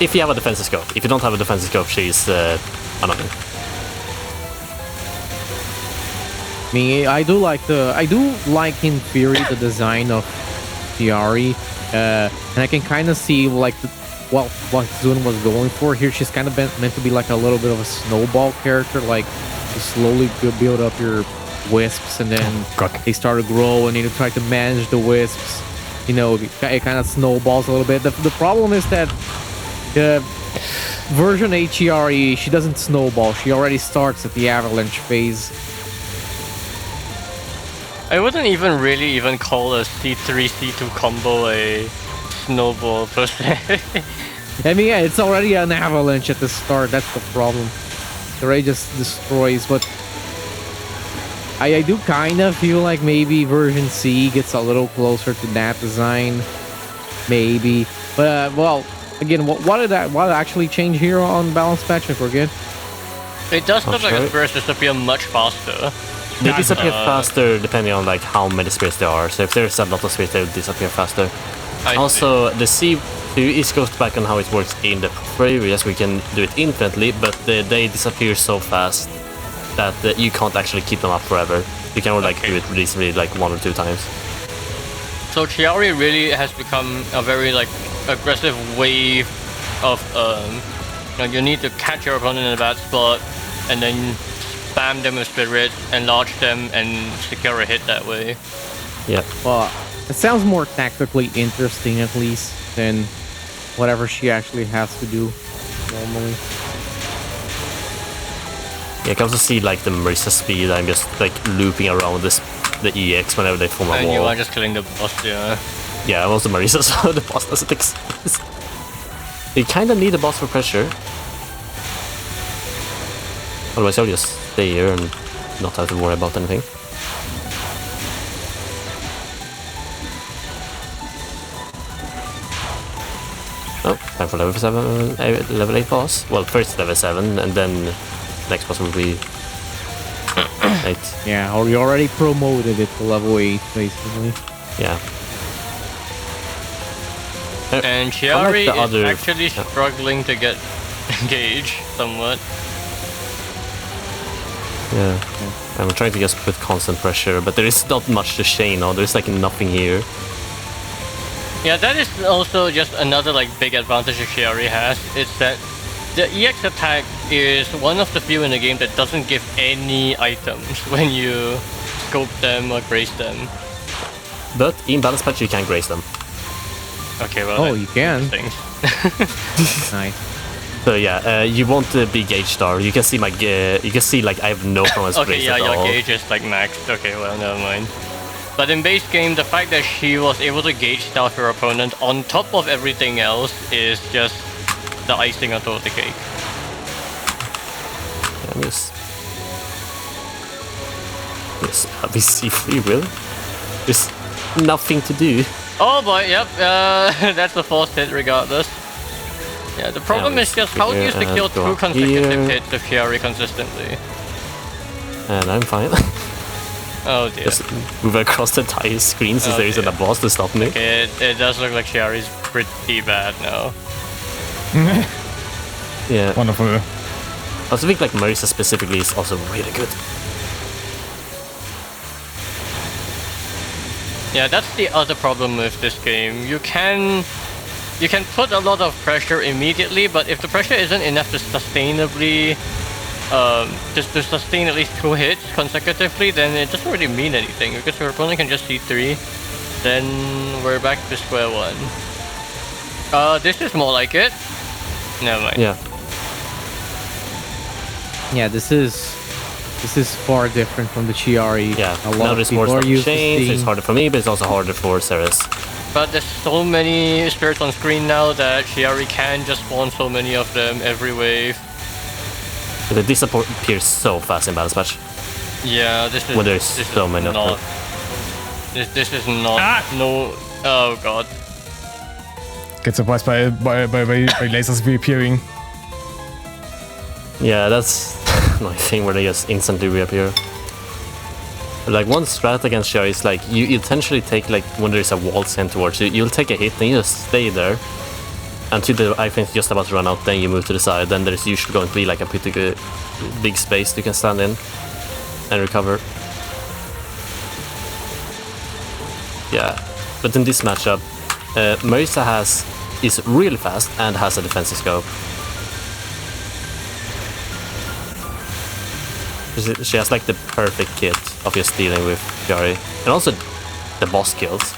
If you have a defensive scope. If you don't have a defensive scope, she's annoying. I do like in theory the design of Chiari, and I can kind of see like what Zun was going for here. She's kind of meant to be like a little bit of a snowball character, like to slowly build up your wisps, and then they start to grow, and you try to manage the wisps. You know, it kind of snowballs a little bit. The problem is that version HERE, she doesn't snowball. She already starts at the avalanche phase. I wouldn't even call a C3 C2 combo a snowball per se. I mean, yeah, it's already an avalanche at the start. That's the problem. The ray just destroys, but I do kind of feel like maybe version C gets a little closer to that design. Maybe. But, well, again, what did actually change here on balance patch? I forget. It does look like the spirits disappear much faster. They disappear faster depending on like how many spirits there are. So if there's a lot of spirits, they will disappear faster. Also, the C2 is goes back on how it works in the previous. We can do it infinitely, but they disappear so fast that you can't actually keep them up forever. You can only like do it reasonably like 1 or 2 times. So Chiari really has become a very like aggressive wave of you need to catch your opponent in a bad spot and then spam them with spirits, enlarge them, and secure a hit that way. Yeah. Well, it sounds more tactically interesting at least than whatever she actually has to do normally. Yeah, I can also see like the Marisa speed. I'm just like looping around the EX whenever they form a wall. And you are just killing the boss, yeah. Yeah, I'm also Marisa, so the boss doesn't exist. You kind of need a boss for pressure. Otherwise, I'll just stay here and not have to worry about anything. Oh, time for level 8 boss. Well, first level 7, and then next boss will be 8. Yeah, or you already promoted it to level 8, basically. Yeah. And Chiari is actually struggling to get engaged somewhat. Yeah. I'm trying to just put constant pressure, but there is not much to chain on. There's like nothing here. Yeah, that is also just another like big advantage that Chiari has. It's that the EX attack is one of the few in the game that doesn't give any items when you scope them or graze them. But in balance patch you can graze them. Okay, well. Oh, you can. Nice. So yeah, you want the big gauge star. You can see my you can see like I have no promise okay, yeah, at your all. gauge is like maxed. Okay, well, never mind. But in base game, the fact that she was able to gauge stealth her opponent on top of everything else is just the icing on top of the cake. Yeah, just have this see free will. There's nothing to do. Oh boy, yep, that's a forced hit regardless. Yeah, the problem is just how do you secure 2 consecutive hits of Chiari consistently? And I'm fine. Oh dear. Just move across the entire screen since there isn't a boss to stop me. Okay, it does look like Chiari's pretty bad now. Yeah. Wonderful. I also think like Marisa specifically is also really good. Yeah, that's the other problem with this game. You can put a lot of pressure immediately, but if the pressure isn't enough to sustainably just to sustain at least 2 hits consecutively, then it doesn't really mean anything because your opponent can just C3. Then we're back to square one. This is more like it. Never mind. Yeah. Yeah, this is far different from the Chiari. Yeah. A lot now of there's people more are stuff used to chains. seeing. It's harder for me, but it's also harder for Serus. But there's so many spirits on screen now that Chiari can just spawn so many of them every wave. But they disappear so fast in balance patch. Yeah, this is. When there's this so is many of not. them. This is not. No. Oh god. Get surprised by lasers reappearing. Yeah, that's my thing where they just instantly reappear. Like one strat against Chiari is like you essentially take like when there's a wall sent towards you, you'll take a hit and you just stay there until the item's just about to run out, then you move to the side, then there's usually going to be like a pretty good big space you can stand in and recover. Yeah. But in this matchup, Marisa is really fast and has a defensive scope. She has like the perfect kit of just dealing with Chiari. And also the boss kills.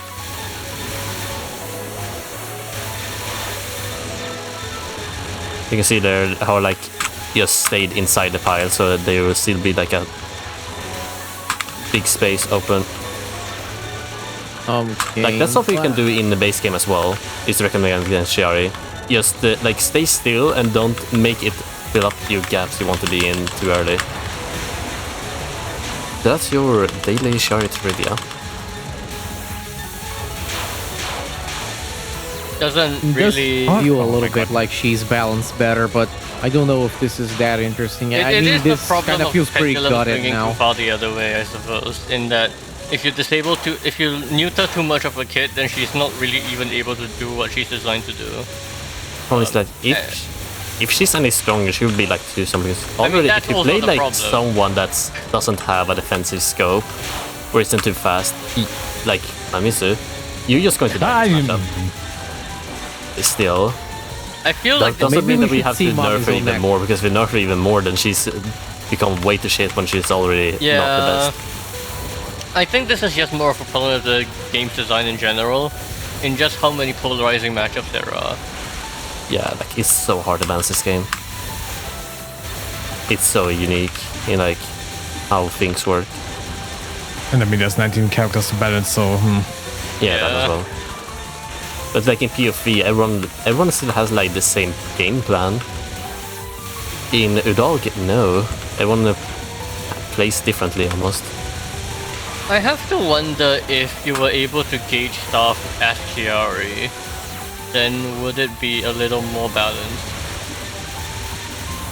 You can see there how like just stayed inside the pile so that there will still be like a big space open. Okay. Like, that's something you can do in the base game as well. Is recommended against Shiari. Just like stay still and don't make it fill up your gaps you want to be in too early. That's your daily Shiari trivia. Doesn't really feel a little bit like she's balanced better, but I don't know if this is that interesting. I mean, this kind of feels pretty gutted now. Too far the other way, I suppose. In that, if you neuter too much of a kid, then she's not really even able to do what she's designed to do. Well, it's like if she's any stronger, she would be like to something. Already, if you play like someone that doesn't have a defensive scope or isn't too fast, like Namisu, you're just going to die. Still, I feel that like doesn't mean that we have to nerf her even more, because if we nerf her even more, then she's become way too shit when she's already not the best. I think this is just more of a problem of the game's design in general, in just how many polarizing matchups there are. Yeah, like it's so hard to balance this game. It's so unique in like how things work. And I mean, there's 19 characters to balance, so yeah, that as well. But like in PvP, everyone still has like the same game plan. In UDoALG, no. Everyone plays differently almost. I have to wonder if you were able to gauge stuff as Chiari, then would it be a little more balanced?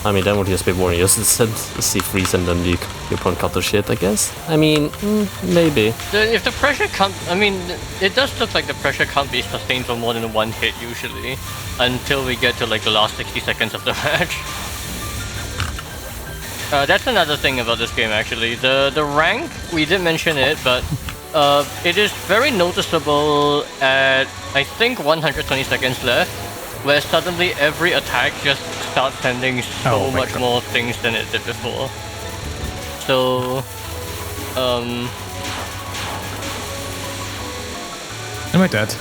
I mean, that would just be boring. You just see freeze and then you can't cut the shit, I guess. I mean, maybe. If the pressure can't... I mean, it does look like the pressure can't be sustained for more than one hit usually, until we get to like the last 60 seconds of the match. That's another thing about this game actually. The rank, we did mention it, but it is very noticeable at, I think, 120 seconds left, where suddenly every attack just starts sending so much more things than it did before. So, Am I dead?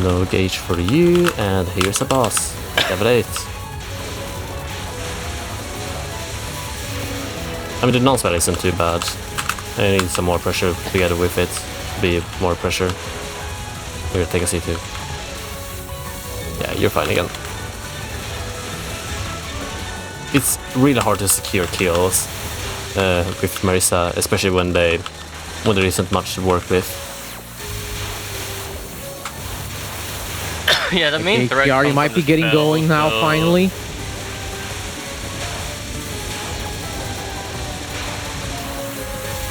No gauge for you, and here's a boss. Level 8. I mean, the non-spell isn't too bad. I need some more pressure together with it. Be more pressure. Here, take a C2. Yeah, you're fine again. It's really hard to secure kills with Marisa, especially when there isn't much to work with. yeah, the main threat. Chiari might be getting going now, finally.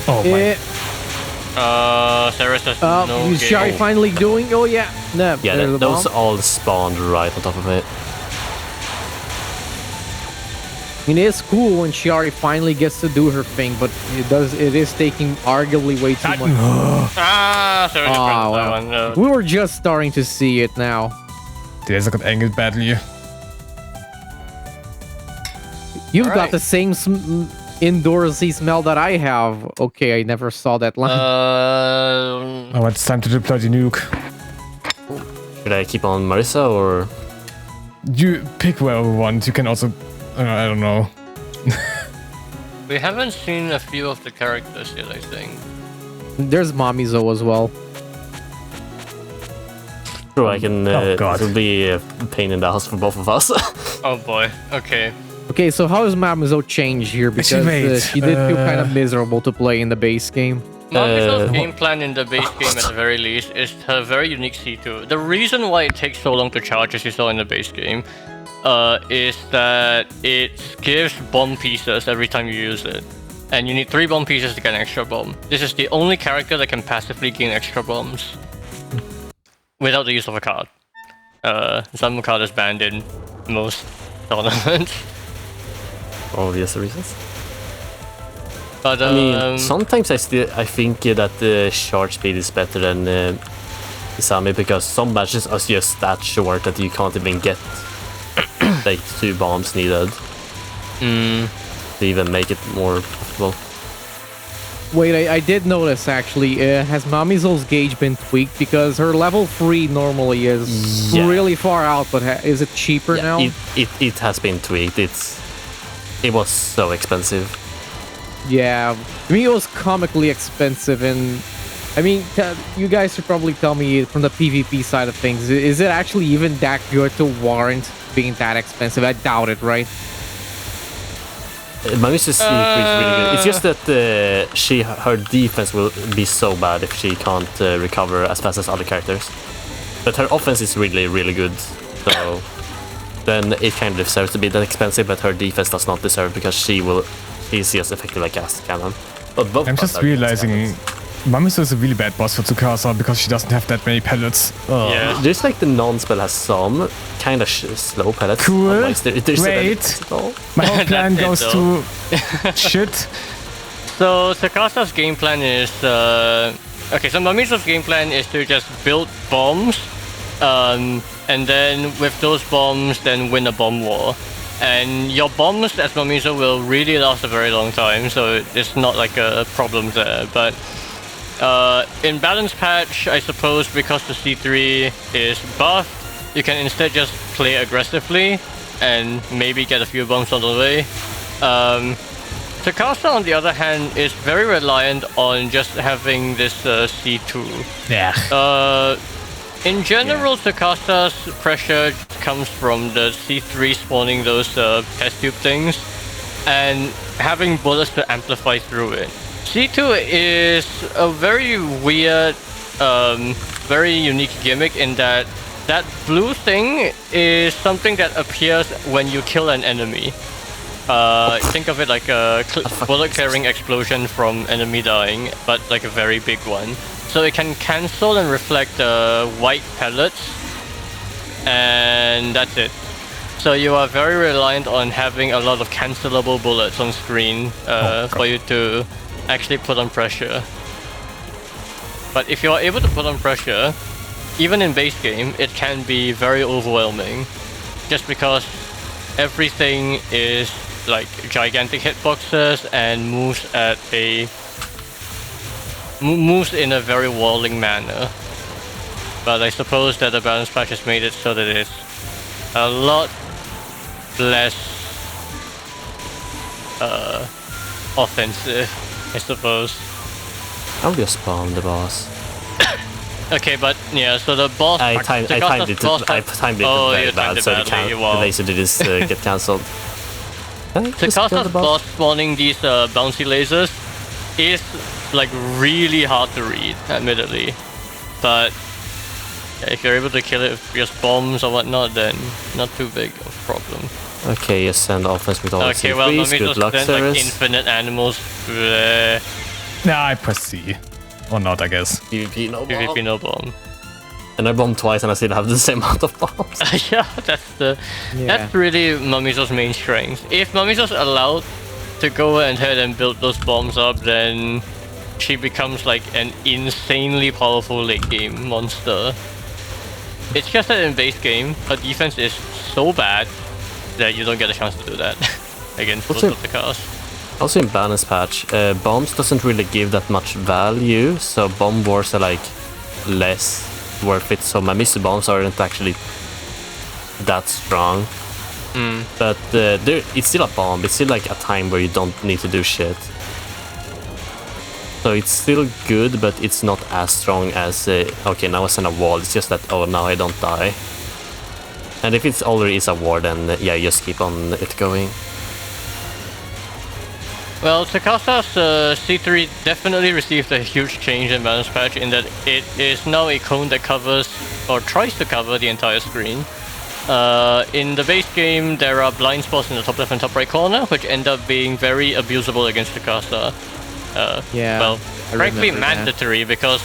Oh my. Serus has no is Chiari finally doing? Oh yeah. No, yeah, those all spawned right on top of it. I mean, it's cool when Chiari finally gets to do her thing, but it is taking arguably way too much. Serus that one. No. We were just starting to see it now. Deze got angered badly. You've got the same indoorsy smell that I have. Okay, I never saw that line. Oh, it's time to deploy the nuke. Should I keep on Marisa or? You pick whoever you want. You can also, I don't know. We haven't seen a few of the characters yet, I think. There's Mamizo as well. Sure, I can. Oh God. It'll be a pain in the ass for both of us. Oh boy. Okay. Okay, so how has Mamizo changed here? Because she did feel kind of miserable to play in the base game. Mamizo's game plan in the base game, at the very least, is her very unique C2. The reason why it takes so long to charge, as you saw in the base game, is that it gives bomb pieces every time you use it. And you need 3 bomb pieces to get an extra bomb. This is the only character that can passively gain extra bombs without the use of a card. Some card is banned in most tournaments. Obvious reasons. But I mean, sometimes I think that the charge speed is better than Isami, because some matches are just that short that you can't even get like 2 bombs needed to even make it more profitable. Wait, I did notice actually, has Mamizo's gauge been tweaked? Because her level 3 normally is really far out, but is it cheaper now? It has been tweaked. It was so expensive. Yeah, I mean, it was comically expensive, and I mean, you guys should probably tell me from the PvP side of things, is it actually even that good to warrant being that expensive? I doubt it, right? Mamisa's is really good. It's just that her defense will be so bad if she can't recover as fast as other characters. But her offense is really, really good. So then it kind of deserves to be that expensive, but her defense does not deserve because she's just effective like gas cannon. But both I'm just realizing Mamiso is a really bad boss for Tsukasa because she doesn't have that many pellets. Yeah. There's like the non-spell has some kind of slow pellets. Cool. There's Great. My whole plan goes to shit. So Tsukasa game plan is okay. So Mamiso's game plan is to just build bombs, and then with those bombs, then win a bomb war. And your bombs as Mamiso will really last a very long time, so it's not like a problem there. But in balance patch, I suppose because the C3 is buffed, you can instead just play aggressively and maybe get a few bombs on the way. Tsukasa, on the other hand, is very reliant on just having this C2. Yeah. In general, Tsukasa's pressure comes from the C3 spawning those test tube things and having bullets to amplify through it. C2 is a very weird, very unique gimmick in that blue thing is something that appears when you kill an enemy. Think of it like a bullet-carrying explosion from enemy dying, but like a very big one. So it can cancel and reflect the white pellets, and that's it. So you are very reliant on having a lot of cancelable bullets on screen for you to actually put on pressure. But if you are able to put on pressure, even in base game, it can be very overwhelming. Just because everything is like gigantic hitboxes and moves in a very walling manner. But I suppose that the balance patch has made it so that it's a lot less offensive, I suppose. I'll just bomb the boss. Okay, but yeah, so the boss. I timed it very bad, so the laser didn't get cancelled. Tsukasa's boss spawning these bouncy lasers is like really hard to read, admittedly. But yeah, if you're able to kill it with just bombs or whatnot, then not too big of a problem. Okay, you send offense with all the Okay, well, good luck, then Serus. like infinite animals. Nah, I press C. Or not, I guess. PvP no bomb. PvP no bomb. And I bombed twice and I still have the same amount of bombs. Yeah, that's really Mamiso's main strength. If Mamiso's allowed to go ahead and build those bombs up, then she becomes like an insanely powerful late game monster. It's just that in base game, her defense is so bad that you don't get a chance to do that against most of the cast. Also in balance patch, bombs doesn't really give that much value, so bomb wars are like less worth it. So Mamisu bombs aren't actually that strong. But it's still a bomb. It's still like a time where you don't need to do shit. So it's still good, but it's not as strong as okay, now I send a wall. It's just that, oh, now I don't die. And if it's already is a war, then yeah, you just keep on it going. Well, Tsukasa's C3 definitely received a huge change in balance patch in that it is now a cone that covers, or tries to cover, the entire screen. In the base game, there are blind spots in the top left and top right corner, which end up being very abusable against Tsukasa. Well, frankly mandatory because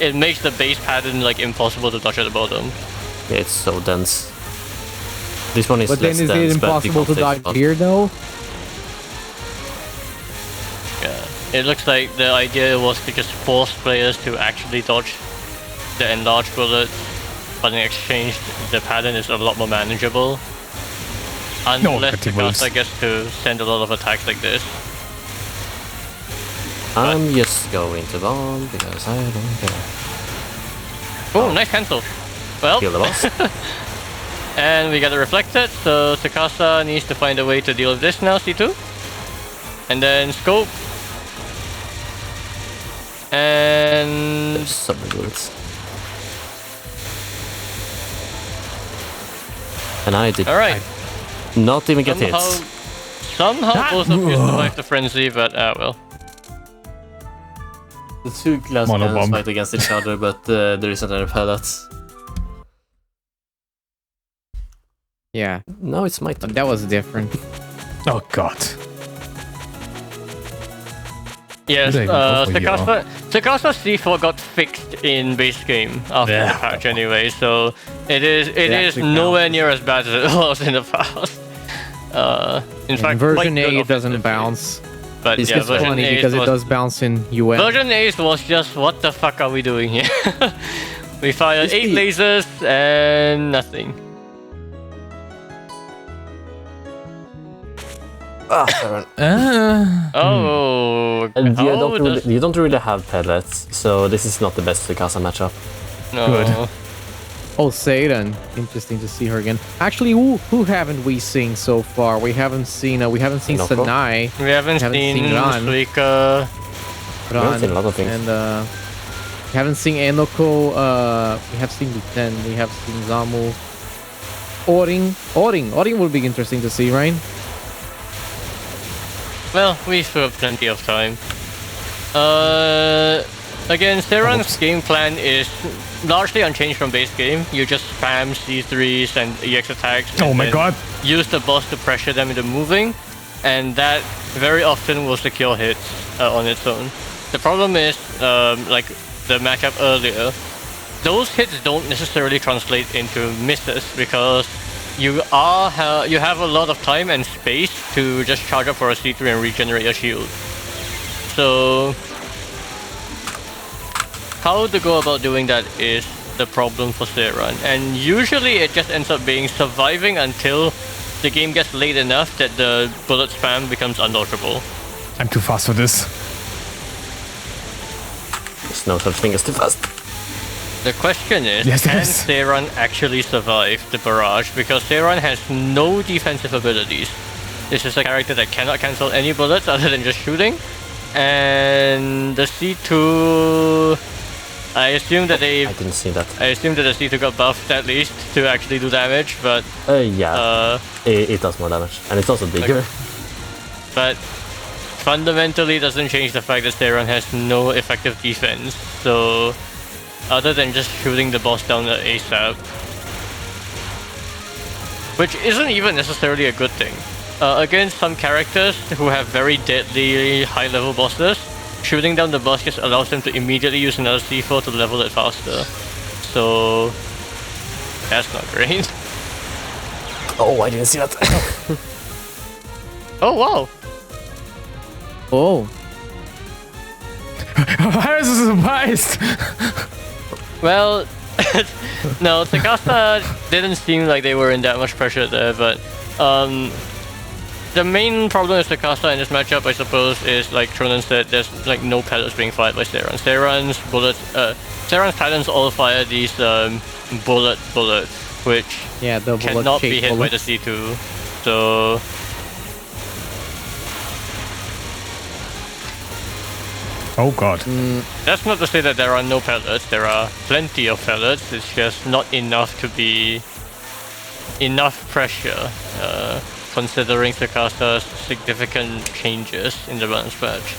it makes the base pattern like impossible to dodge at the bottom. Yeah, it's so dense. This one is but less then is dense, it impossible to dodge here though? It looks like the idea was to just force players to actually dodge the enlarged bullets, but in exchange, the pattern is a lot more manageable. Unless Tsukasa gets to send a lot of attacks like this. I'm just going to bomb because I don't care. Oh, nice cancel. Well, Kill the boss. and we got it reflected, so Tsukasa needs to find a way to deal with this now, C2. And then scope. And Some bullets. And I did alright. not even get hit. Somehow both of you survived the frenzy, but well. The two glass Mono cannons bomb. fight against each other, but there isn't any pellets. Yeah, No, it's my turn. but that was different. Oh god. Yes, Good idea for you. Takasa C4 got fixed in base game after the patch anyway, so it is actually nowhere near as bad as it was in the past. In fact, In version quite good 8 it doesn't offensively. bounce. But It's yeah, just version funny 8 because it was, does bounce in UN. version 8 was just what the fuck are we doing here? We fired 8 lasers and nothing. Saren. Oh, And how you don't really have pellets, so this is not the best Tsukasa matchup. no. Good. Oh, Satan. Interesting to see her again. Actually, who haven't we seen so far? We haven't seen Inoko? Sanai. We haven't seen Ran. Suika. We haven't seen a lot of things. And we haven't seen Enoko. We have seen Luten. We have seen Zamu. Oring will be interesting to see, right? Well, we still have plenty of time. Again, Theron's game plan is largely unchanged from base game. You just spam C3s and EX attacks. Oh and my then god. Use the boss to pressure them into moving, and that very often will secure hits on its own. The problem is, like the matchup earlier, those hits don't necessarily translate into misses because you have a lot of time and space to just charge up for a C3 and regenerate your shield. So how to go about doing that is the problem for Theron, and usually it just ends up being surviving until the game gets late enough that the bullet spam becomes undodgeable. I'm too fast for this. There's no such thing as too fast. The question is, Yes, can yes. Theron actually survive the barrage? Because Theron has no defensive abilities. This is a character that cannot cancel any bullets other than just shooting. And the C2... I assume that I didn't see that. the C2 got buffed at least to actually do damage, but Yeah, it does more damage, and it's also bigger. but fundamentally doesn't change the fact that Theron has no effective defense. So other than just shooting the boss down ASAP, which isn't even necessarily a good thing. Against some characters who have very deadly high-level bosses, shooting down the boss just allows them to immediately use another C4 to level it faster. So that's not great. Oh, I didn't see that. Oh wow! Oh, I was surprised. Well, no, Takasa didn't seem like they were in that much pressure there, but the main problem with Takasa in this matchup, I suppose, is like Tronen said, there's like no pellets being fired by Theron. Theron's talents all fire these bullets, which yeah, the cannot be hit by bullet. the C2. So Oh god. that's not to say that there are no pellets. There are plenty of pellets. It's just not enough to be enough pressure, considering Takasa's significant changes in the balance patch.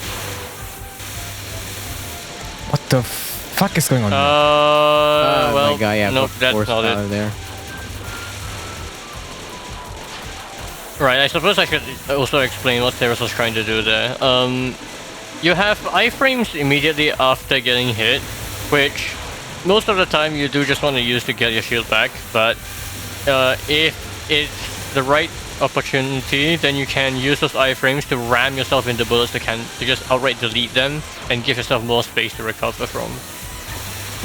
What the fuck is going on here? Well, my guy, yeah, nope, got that's forced not out it. of there. Right, I suppose I should also explain what Serus was trying to do there. You have iframes immediately after getting hit, which most of the time you do just want to use to get your shield back, but if it's the right opportunity, then you can use those iframes to ram yourself into bullets to just outright delete them and give yourself more space to recover from.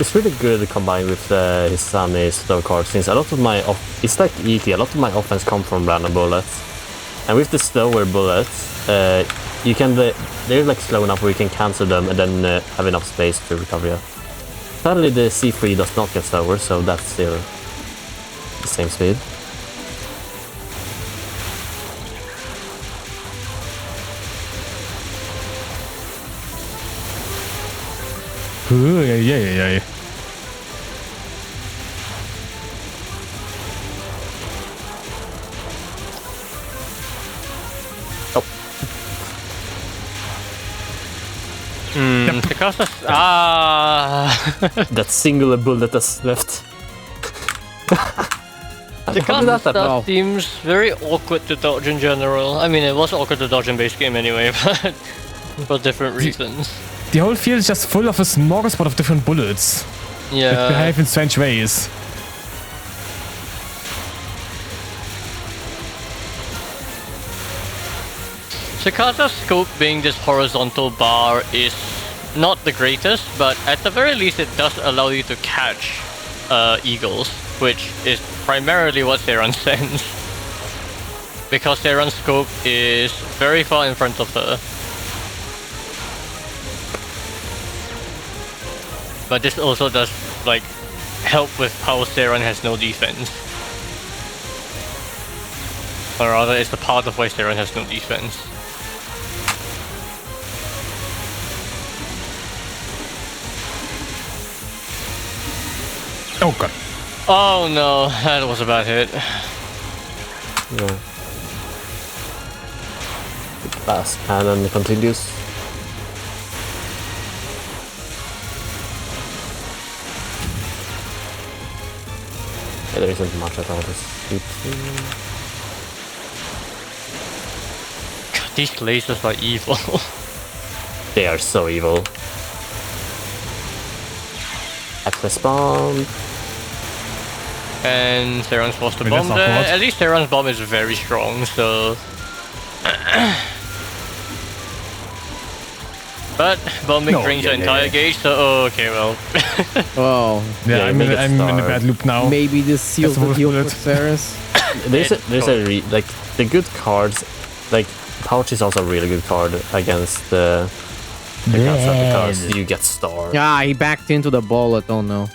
It's really good combined with his Sami's slow card, since a lot of my it's like ET, a lot of my offense come from random bullets, and with the slower bullets, you can they're like slow enough where you can cancel them and then have enough space to recover. Yeah. Sadly, the C3 does not get slower, so that's still the same speed. Yeah. Because That singular bullet that's left. that seems very awkward to dodge in general. I mean, it was awkward to dodge in base game anyway, but for different reasons. The whole field is just full of a smorgasbord of different bullets. Yeah. That behave in strange ways. Cicada's scope being this horizontal bar is not the greatest, but at the very least it does allow you to catch eagles, which is primarily what Theron sends. Because Theron's scope is very far in front of her. But this also does like help with how Theron has no defense. Or rather, it's the part of why Theron has no defense. Oh god. Oh no, that was a bad hit. Yeah. The blast cannon continues. Yeah, there isn't much at all to shoot. God, these lasers are evil. They are so evil. Access bomb. And Theron's forced to Wait, bomb that's there. awkward. At least Theron's bomb is very strong, so... But bombing drains your entire gauge, so okay, well. Oh, Yeah, Yeah, I'm in a Megastar. bad loop now. maybe this seals That's the a deal bullet. for Serus. like the good cards, like Pouch is also a really good card against the Casa because you get star. Ah, he backed into the bullet. Oh no.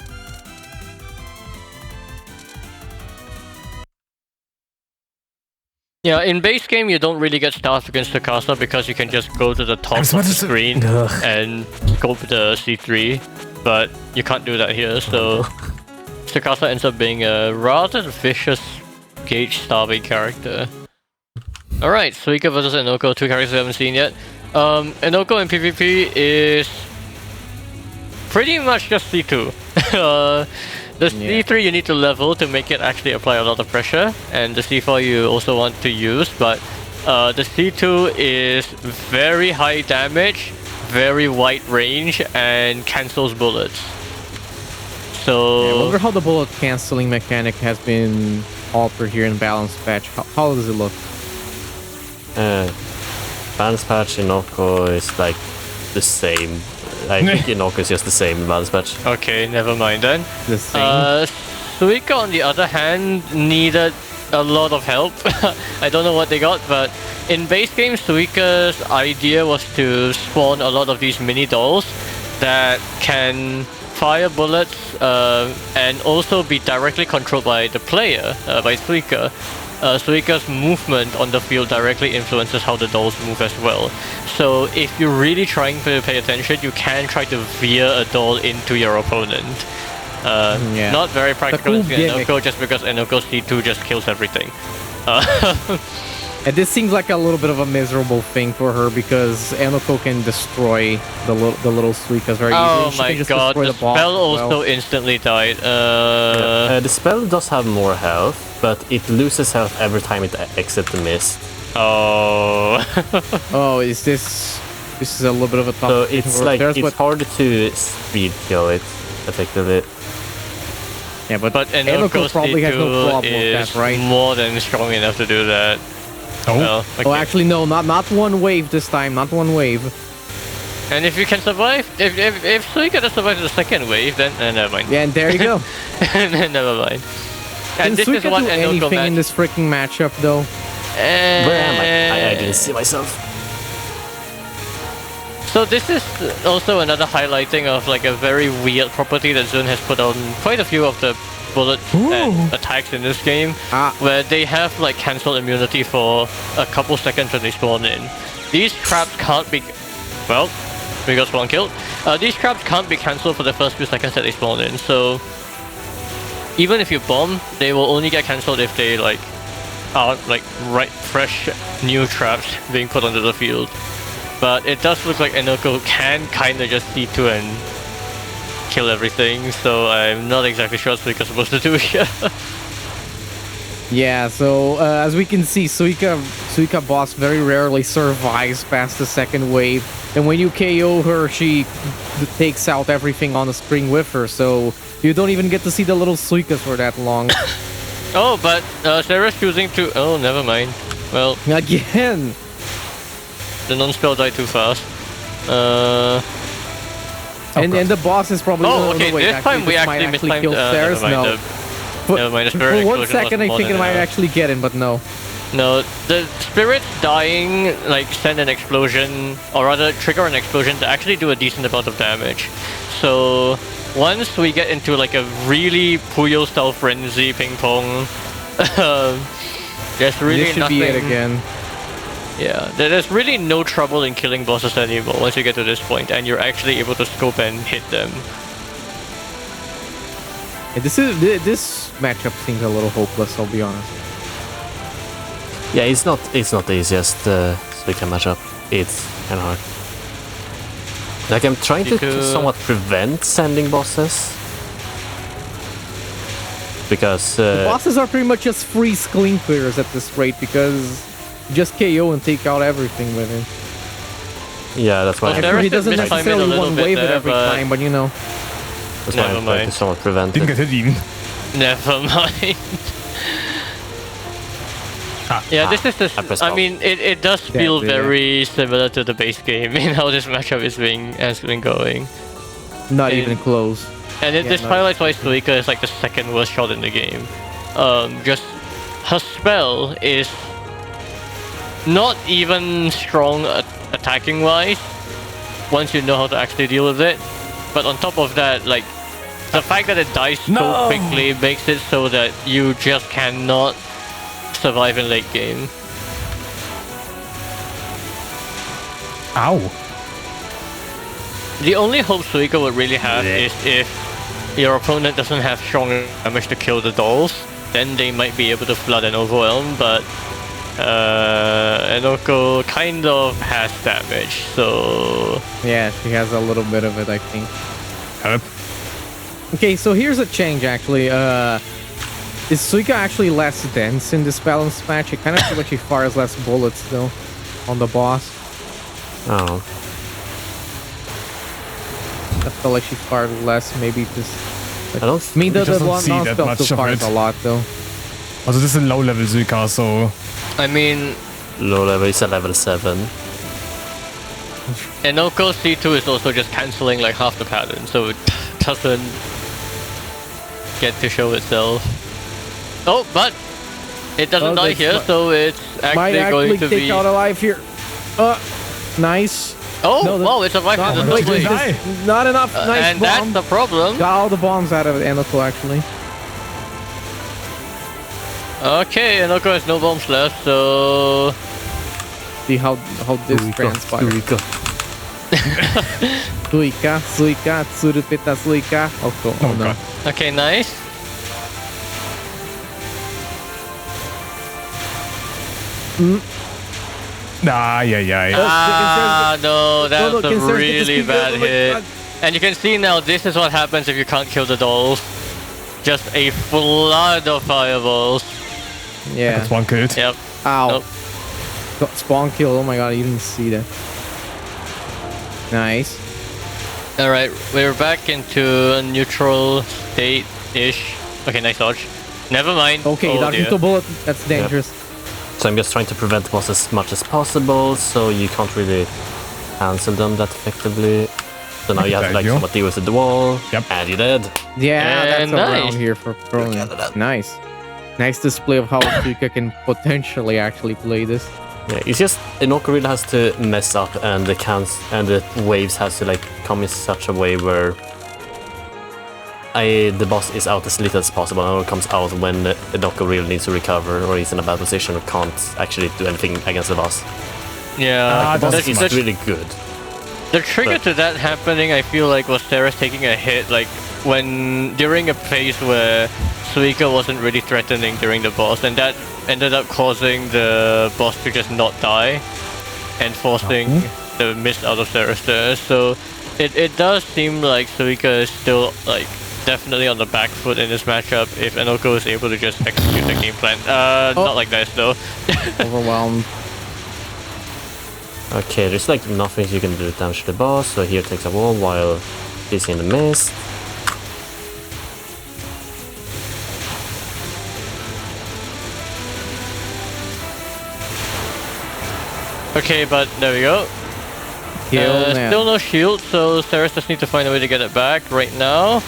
Yeah, in base game you don't really get stars against Takasa because you can just go to the top of What the is it? screen Ugh. and scope the C3, but you can't do that here, so Takasa ends up being a rather vicious gauge starving character. Alright, Suika versus Enoko, two characters we haven't seen yet. Enoko in PvP is pretty much just C2. The C3 you need to level to make it actually apply a lot of pressure, and the C4 you also want to use, but the C2 is very high damage, very wide range, and cancels bullets. So... I wonder how the bullet canceling mechanic has been altered here in Balance Patch. How does it look? Balance patch Inoko is like the same. I think Inoko is just the same in balance patch. Okay, never mind then. The same. Suika, on the other hand, needed a lot of help. I don't know what they got, but in base game, Suika's idea was to spawn a lot of these mini dolls that can fire bullets and also be directly controlled by the player, by Suika. Suika's movement on the field directly influences how the dolls move as well. So if you're really trying to pay attention, you can try to veer a doll into your opponent. Yeah. Not very practical cool in gimmick. Enoko, just because Enoko's C2 just kills everything. And this seems like a little bit of a miserable thing for her because Enoko can destroy the little Suikas very easily. Oh She my can just god, destroy the boss spell as well. also instantly died. The spell does have more health, but it loses health every time it exits the mist. Oh. Oh, is this is a little bit of a tough So thing it's for like There's it's what- hard to speed kill it effectively. Yeah, but But Enoko Enoko's probably has no C2 problem with is that, right? more than strong enough to do that. Oh. Well, okay. Oh, actually, no, not one wave this time, not one wave. And if you can survive, if Suika does survive the second wave, then never mind. Yeah, and there you go. Never mind. Can And this Suika is what do Enoko anything in match. this freaking matchup, though? Where am I? I didn't see myself. So this is also another highlighting of like a very weird property that Zun has put on quite a few of the bullets and attacks in this game, where they have like cancel immunity for a couple seconds when they spawn in. These traps can't be... Well, we got spawn killed. These traps can't be cancelled for the first few seconds that they spawn in, so even if you bomb, they will only get cancelled if they like are like fresh new traps being put onto the field. But it does look like Enoko can kind of just C2 and kill everything, so I'm not exactly sure what Suika's supposed to do here. Yeah, so as we can see, Suika boss very rarely survives past the second wave, and when you KO her, she takes out everything on the screen with her, so you don't even get to see the little Suikas for that long. Oh, but Serus choosing to... Oh, never mind. Well, again! The non-spell died too fast. And the boss is probably... Oh, okay, this time we actually mistimed... Serus. No. Never mind, the spirit for 1 second I think it might actually get him, but no. No, the spirit dying, like, send an explosion, or rather trigger an explosion to actually do a decent amount of damage. So once we get into like a really Puyo style frenzy ping pong, there's really this should nothing. Be it again. Yeah, there's really no trouble in killing bosses anymore once you get to this point, and you're actually able to scope and hit them. Yeah, this matchup seems a little hopeless, I'll be honest. Yeah, it's not the easiest Suika matchup. It's kind of hard. Like, I'm trying to somewhat prevent sending bosses. Because... the bosses are pretty much just free clean clearers at this rate, because you just KO and take out everything with him. Yeah, that's why. Well, he doesn't necessarily one wave it every time, but you know. That's why I'm trying to somewhat prevent Didn't get hit even. Never mind. Yeah, this is the... I mean, it does feel very similar to the base game in how this matchup has been going. Not even close. And this highlights why Suika is like the second worst shot in the game. Just her spell is not even strong attacking wise once you know how to actually deal with it. But on top of that, like, the fact that it dies so quickly makes it so that you just cannot survive in late game. Ow. The only hope Suika would really have is if your opponent doesn't have strong damage to kill the dolls, then they might be able to flood and overwhelm, but Enoko kind of has damage, so... Yeah, she has a little bit of it, I think. Help. Okay, so here's a change, actually. Is Suika actually less dense in this balance match? It kind of feels like she fires less bullets, though, on the boss. Oh. I felt like she fired less, maybe just... I don't... I mean, the non-spell still fires a lot, though. Also, this is a low-level Suika, so... I mean... Low level is a level 7. Enoko's C2 is also just cancelling like half the pattern, so it doesn't get to show itself. Oh, but it doesn't die here, so it's actually going to be... take out alive here. Nice. Oh, no, wow, it's a rifle. Not enough. Nice and bomb. that's the problem. Got all the bombs out of Enoko, actually. Okay, Enoko has no bombs left, so... See how this transpires. Suika, Tsurupeta Suika. Oh no. Okay, nice. No, that's a really bad hit. And you can see now, this is what happens if you can't kill the dolls. Just a flood of fireballs. Yeah. That's one killed. Yep. Ow. Nope. Got spawn kill. Oh my god, you didn't see that. Nice. Alright, we're back into a neutral state-ish. Okay, nice dodge. Never mind. Okay, dodging the bullet. That's dangerous. Yep. So I'm just trying to prevent the boss as much as possible, so you can't really cancel them that effectively. So now you have to like somewhat deal with the wall. Yep. And you're dead. Yeah, and that's nice. around here for throwing. Nice. Nice display of how Suika can potentially actually play this. Yeah, it's just Enoko really has to mess up, and the waves has to like come in such a way where the boss is out as little as possible, and it comes out when Enoko really needs to recover, or he's in a bad position or can't actually do anything against the boss. Yeah, the boss is really good. The trigger to that happening, I feel like, was Serus taking a hit, like during a phase where Suika wasn't really threatening during the boss, and that ended up causing the boss to just not die and forcing the mist out of Serus there. So it does seem like Suika is still like definitely on the back foot in this matchup if Enoko is able to just execute the game plan. Not like this though. Overwhelmed. Okay, there's like nothing you can do to damage the boss, so here takes a wall while he's in the mist. Okay, but there we go. Still no shield, so Serus just needs to find a way to get it back right now.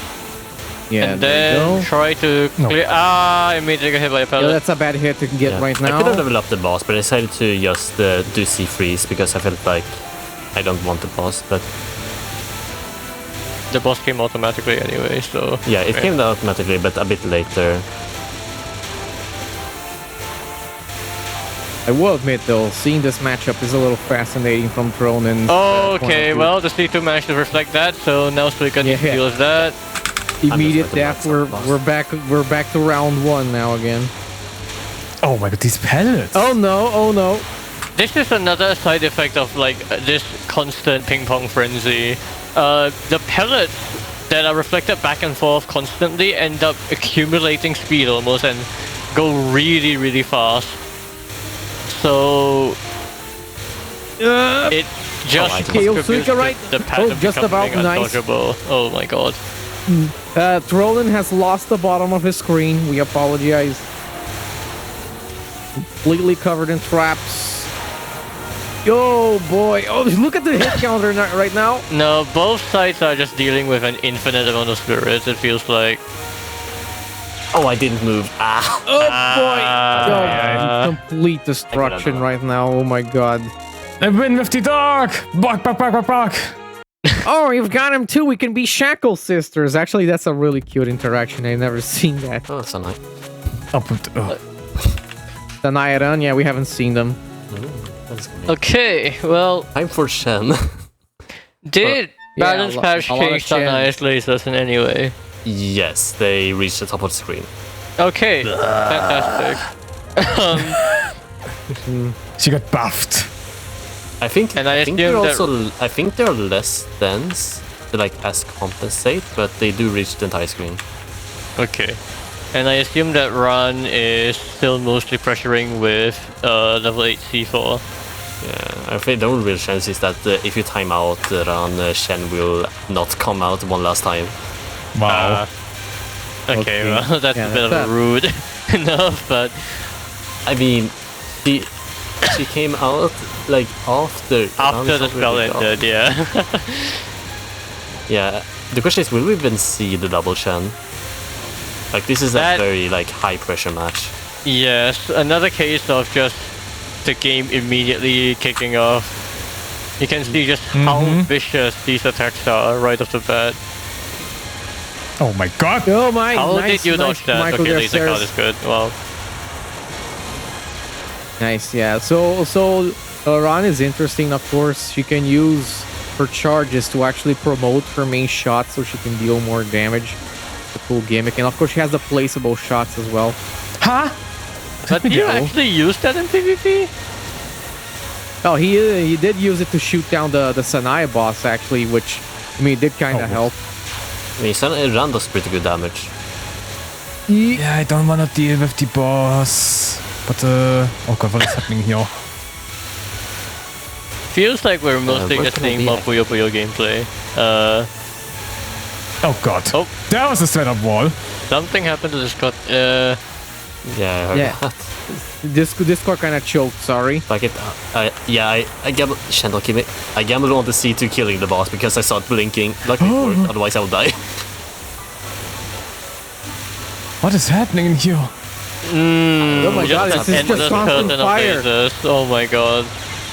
Yeah, and then try to clear. I immediately got hit by a pellet. Yeah, that's a bad hit to get right now. I could have leveled up the boss, but I decided to just do sea freeze because I felt like I don't want the boss. But the boss came automatically anyway, so yeah, it came automatically, but a bit later. I will admit though, seeing this matchup is a little fascinating from Tronen. Okay, well, the C2 managed to reflect that, so now Suika needs to deal with that. Immediate death. We're back to round 1 now again. Oh my god, these pellets! Oh no! Oh no! This is another side effect of like this constant ping pong frenzy. The pellets that are reflected back and forth constantly end up accumulating speed almost and go really, really fast. So it just Suika, right? the pattern just about nice. Undodgeable. Oh my god. Tronen has lost the bottom of his screen. We apologize. Completely covered in traps. Yo, boy. Oh, look at the hit counter right now. No, both sides are just dealing with an infinite amount of spirits, it feels like. Oh, I didn't move. Ah. Oh, boy. Complete destruction right now. Oh, my god. I win with the dog! Bark, bark, bark, bark, bark! Oh, you've got him too. We can be Shackle Sisters. Actually, that's a really cute interaction. I've never seen that. Oh, that's so nice. The Nairan, yeah, we haven't seen them. Okay, well... Time for Shen. Did Balance Patch change Sunrise lasers in any way? Yes, they reached the top of the screen. Okay, fantastic. She got buffed. I think they're assume also. I think they're less dense, like as compensate, but they do reach the entire screen. Okay, and I assume that Run is still mostly pressuring with level 8 C4. Yeah, I think the only real chance is that if you time out Run, Shen will not come out one last time. Wow. Okay, well that's a bit of a rude enough, but I mean, she came out like after the spell ended, yeah. Yeah, the question is, will we even see the double Shen? Like, this is a very like high pressure match. Yes, another case of just the game immediately kicking off. You can see just how vicious these attacks are right off the bat. Oh my god! Oh my! How did you dodge that? Okay, laser card is good. Wow. Nice, yeah. So Ran is interesting, of course. She can use her charges to actually promote her main shot so she can deal more damage. It's a cool gimmick. And of course she has the placeable shots as well. Huh? But do you actually use that in PvP? Oh, he did use it to shoot down the Sanaya boss, actually, which, I mean, did kind of help. I mean, Ran does pretty good damage. Yeah, I don't want to deal with the boss. But, oh god, what is happening here? Feels like we're mostly just seeing more Puyo Puyo gameplay. Oh god. Oh. That was a setup wall. Something happened to the Scott. Yeah, I heard that. Discord kind of choked, sorry. Like it, I gambled. Shen, don't kill me. I gambled on the C2 killing the boss because I saw it blinking. Luckily it worked, otherwise I would die. What is happening in here? Oh my god, this is just constant fire. Oh my god.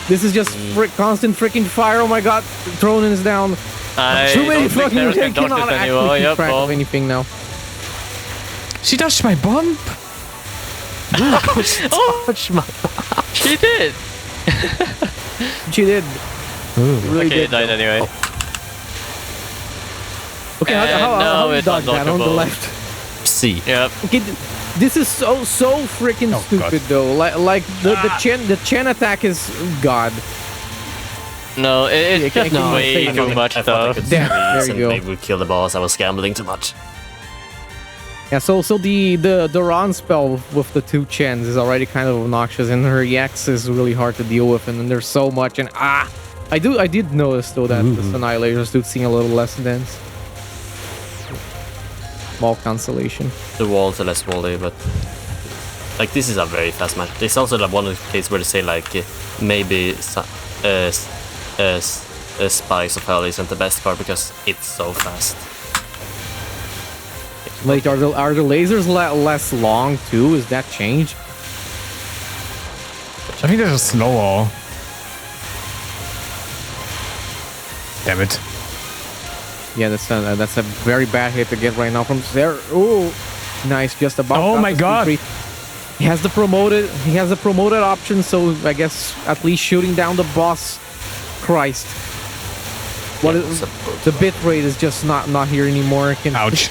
This is just constant freaking fire. Oh my god, Tronen is down. Too many fucking hits. I cannot actually keep track of anything now. She dodged my bump. She did. She did. Really Okay, did, it died though. anyway. Okay, And how now do you it's dodge that on the unblockable. left? C. Yep. Okay, this is so freaking Oh, stupid God. though. Like the Chen attack is god. No, it's Yeah, just can you way say too no? much I thought I stuff. could There freeze you and go. maybe we kill the boss. I was gambling too much. Yeah, so the Ron spell with the 2 Chens is already kind of obnoxious, and her EX is really hard to deal with, and then there's so much, and I did notice though that the Annihilators do seem a little less dense. Small consolation. The walls are less wally, but like this is a very fast match. It's also like one of the cases where they say like maybe Spice of Hell isn't the best part because it's so fast. Wait, are the lasers less long too? Is that changed? I think they're just slower. Damn it. Yeah, that's a very bad hit to get right now from Serus. Oh, nice, just about. Oh got my the God. speed free. He has the promoted option, so I guess at least shooting down the boss. Christ. What Yeah, is it's the bit rate is just not here anymore. Ouch.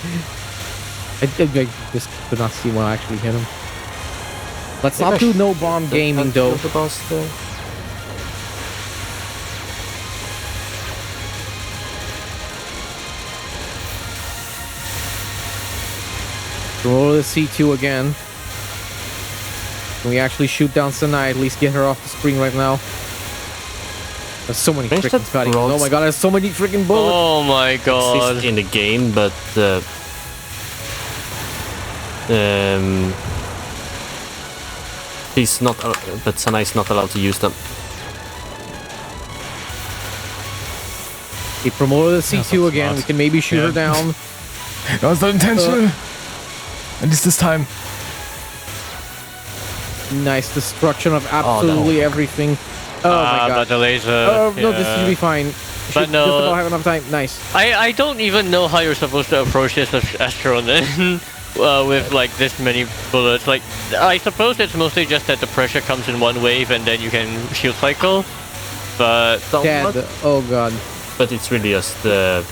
I just could not see what actually hit him. Let's not do no bomb gaming though. The boss there. Roll the C2 again. Can we actually shoot down Sanai? At least get her off the screen right now. There's so many Range freaking that cuttings. rolls- Oh my god, there's so many freaking bullets. Oh my god. Exist in the game, but he's not. But Sana is not allowed to use them. He promoted the C2 again. smart. We can maybe shoot her down. That was not intentional. At least this time. Nice destruction of absolutely everything. Oh my But god. the laser. Oh no, this yeah. should be fine. Should no. just about have enough time. Nice. I don't even know how you're supposed to approach this as Tronen with like this many bullets. Like, I suppose it's mostly just that the pressure comes in one wave and then you can shield cycle. But Dead. Oh god. But it's really just the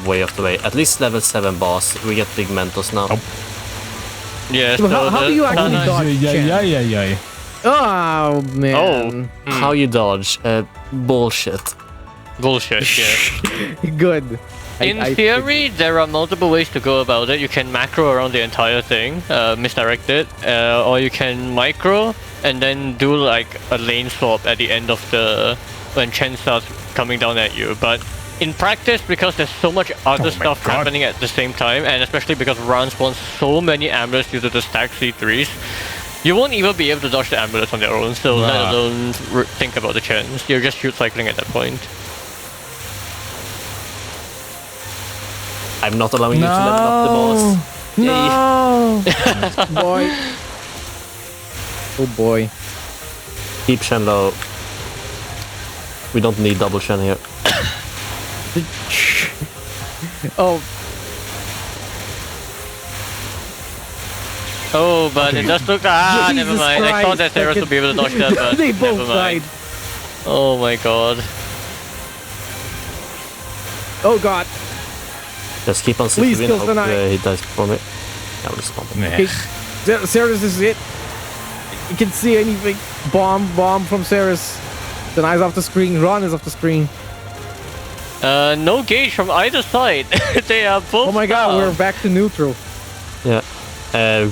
way of the way. At least level 7 boss. We get big Mentos now. Oh. yes, Well, how the- do you actually Sana- dodge? Yeah. Oh man. How you dodge? Bullshit. Bullshit, yeah. Good. In theory, there are multiple ways to go about it. You can macro around the entire thing, misdirect it, or you can micro and then do like a lane swap at the end of when Chen starts coming down at you. But in practice, because there's so much other my stuff God. happening at the same time, and especially because Ran spawns so many amulets due to the stack C3s, you won't even be able to dodge the amulets on their own, so let alone think about the Chens. You're just shoot cycling at that point. I'm not allowing you to level up the boss. No. Boy. Oh boy. Keep Shen low. We don't need double Shen here. Oh, Oh, but it does look. Ah, never Jesus mind. I thought Christ, that Serus would be able to dodge that, but they both never died. mind. Oh my god. Oh god. Just keep on Please sitting. kill Hope Sanai. he dies before me. I'll respond. Okay, Serus is it. You can see anything. Bomb from Serus. The eye's off the screen. Ron is off the screen. No gauge from either side. They are both. Oh my god, down. we're back to neutral. Yeah.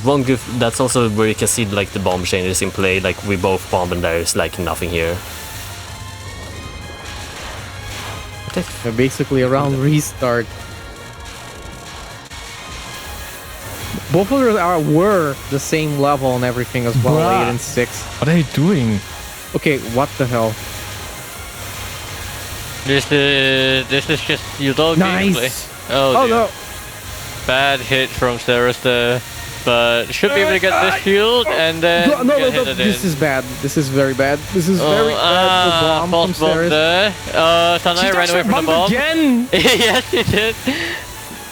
One good. That's also where you can see like the bomb changes in play. Like we both bomb and there's like nothing here. They're basically around restart. Both of them were the same level and everything as well, Bruh. 8 and 6. What are you doing? Okay, what the hell? This is just UDoALG Nice. gameplay. Oh, Oh dear. no! Bad hit from Serus there, but should be able to get this shield and then No, get hit this is bad. This is very bad. This is very bad. The bomb false from bomb Serus. there. Sanai ran away from the bomb. again. Yes, he did.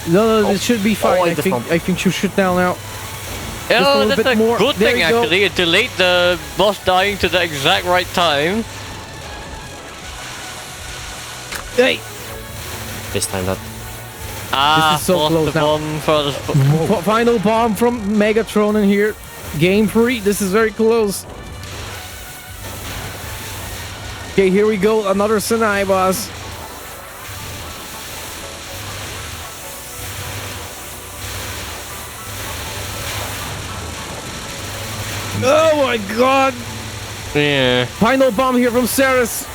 No, this should be fine. I just I think she'll shoot down now. a Oh, little that's bit a more. good There thing you go. actually. It delayed the boss dying to the exact right time. Hey! This time that. This is so lost close the now. bomb for the Final bomb from MegaTronen here. Game 3. This is very close. Okay, here we go. Another Sanai boss. Oh my god! Yeah. Final bomb here from Serus.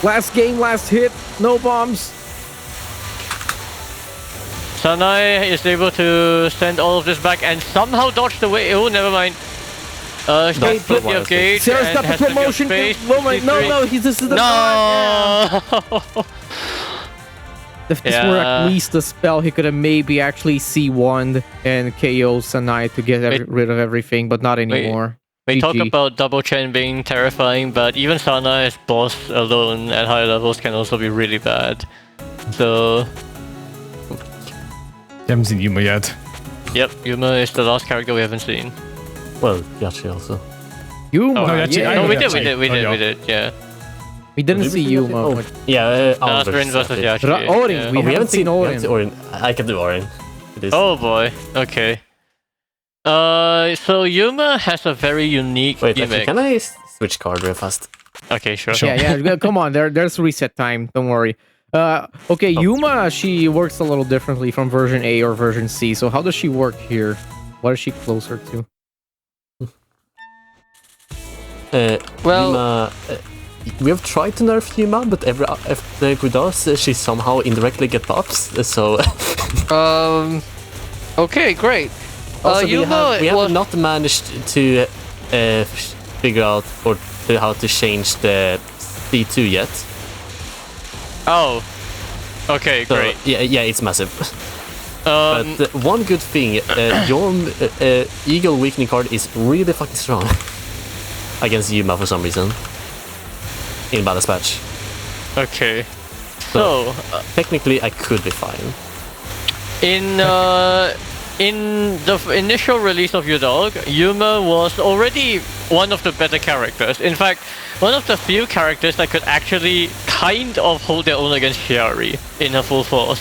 Last game, last hit. No bombs. Sanai is able to send all of this back and somehow dodge the way. Oh, never mind. She has plenty of gauge Serus and got the has plenty of promotion. space. Oh my, no, this is the No! If this were at least a spell, he could have maybe actually C1'd and KO Sanai to get rid of everything, but not anymore. We talk GG. about double chain being terrifying, but even Sanai's boss alone at higher levels can also be really bad. So, You haven't seen Yuma yet. yep, Yuma is the last character we haven't seen. Well, Yachi also. Yuma, Oh, no, Yachi, yeah. I No, know we did, Yachi. we did, yeah. We didn't see Yuma. Oh, but- yeah, Rin versus Yachi. Orin, yeah. we haven't seen Orin. Orin. I can do Orin. It is. Oh boy, okay. So Yuma has a very unique Wait, actually, gimmick. can I switch card real fast? Okay, sure. Sure. Yeah, come on. There's reset time. Don't worry. Okay, Yuma, she works a little differently from version A or version C. So how does she work here? What is she closer to? Well- Yuma, we have tried to nerf Yuma, but after we does, she somehow indirectly get buffs. So Okay, great. also Yuma we have was not managed to figure out how to change the C2 yet. oh. Okay, So, great. yeah, it's massive. But one good thing, your Eagle weakening card is really fucking strong against Yuma for some reason in balance patch. Okay. So, Technically, I could be fine. in the initial release of UDoALG, Yuma was already one of the better characters. In fact, one of the few characters that could actually kind of hold their own against Shiari in her full force.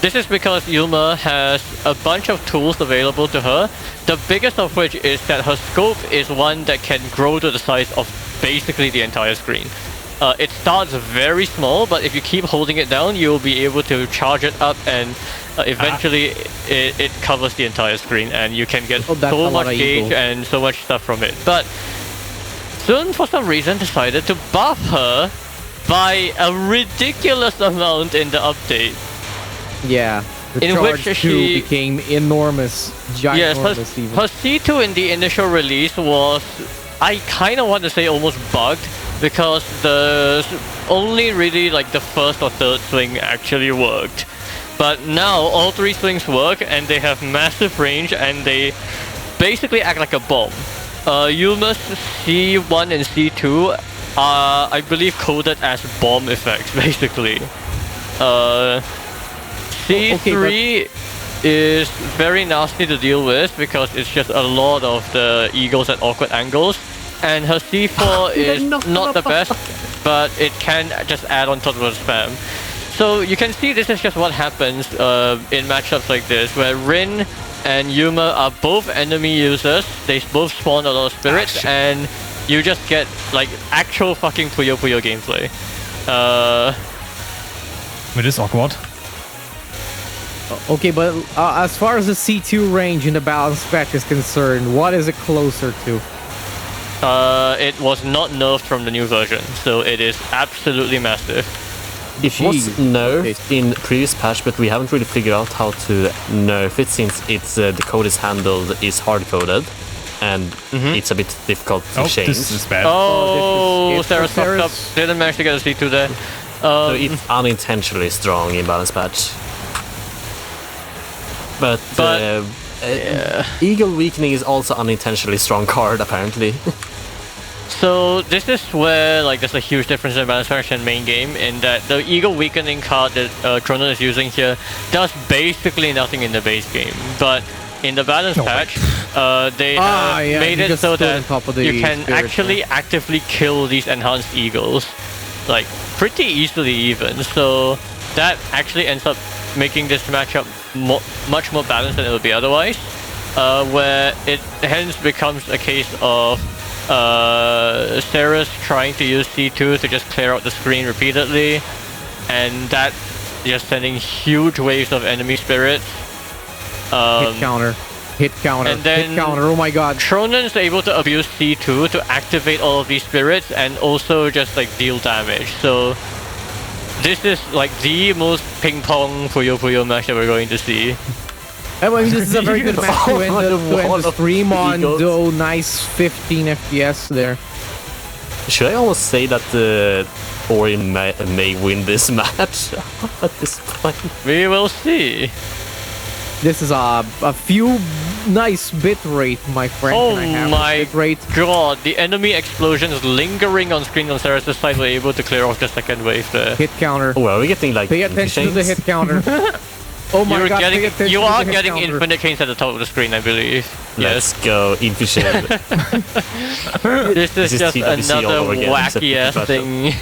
This is because Yuma has a bunch of tools available to her, the biggest of which is that her scope is one that can grow to the size of basically the entire screen. It starts very small, but if you keep holding it down, you'll be able to charge it up and eventually it covers the entire screen and you can get Oh, that's a so lot much of gauge Eagle. and so much stuff from it. But Sun, for some reason, decided to buff her by a ridiculous amount in the update. Yeah. The In charge which 2 she- became enormous. Yes, Ginormous even. her C2 in the initial release was, I kind of want to say almost bugged, because only really like the first or third swing actually worked. But now all three swings work and they have massive range and they basically act like a bomb. Yuma's C1 and C2 are, I believe, coded as bomb effects, basically. C3 is very nasty to deal with because it's just a lot of the eagles at awkward angles. And her C4 is not the best, but it can just add on top of the spam. So you can see this is just what happens in matchups like this, where Rin and Yuma are both enemy users, they both spawn a lot of spirits, and you just get like actual fucking Puyo Puyo gameplay. It is awkward. Okay, but as far as the C2 range in the balance patch is concerned, what is it closer to? It was not nerfed from the new version, so it is absolutely massive. It was nerfed in previous patch, but we haven't really figured out how to nerf it since it's the code is handled is hard coded, and it's a bit difficult to change. This is bad. Oh, this is it Serus for fucked up. Serus. Didn't manage to get a C2 there. So it's unintentionally strong in balance patch. But Eagle Weakening is also unintentionally strong card apparently. So this is where like there's a huge difference in balance patch and main game, in that the Eagle Weakening card that Tronen is using here does basically nothing in the base game, but in the balance patch, they have made you it just so stood on that top of the you can spirit, actually actively kill these enhanced eagles. Like pretty easily even. So that actually ends up making this matchup much more balanced than it would be otherwise. Where it hence becomes a case of Serus trying to use C2 to just clear out the screen repeatedly, and that just sending huge waves of enemy spirits. Hit counter. Hit counter. And then hit counter. Oh my god. Tronen's able to abuse C2 to activate all of these spirits and also just like deal damage. So this is like the most ping pong Puyo Puyo match that we're going to see. I mean, this is a very good match to end the stream on, though. Nice 15 FPS there. Should I almost say that Ori may win this match at this point? We will see. This is a few nice bit rate, my friend. Oh Can I have my bit rate? god, the enemy explosions lingering on screen on Serus' side were able to clear off the second wave there. Hit counter. Oh, are we getting like Pay attention to the hit counter. Oh my god, pay attention you to are the hit getting counter. infinite chains at the top of the screen, I believe. Let's go, Infishade. This is just TWC all another over again, wacky ass except thing.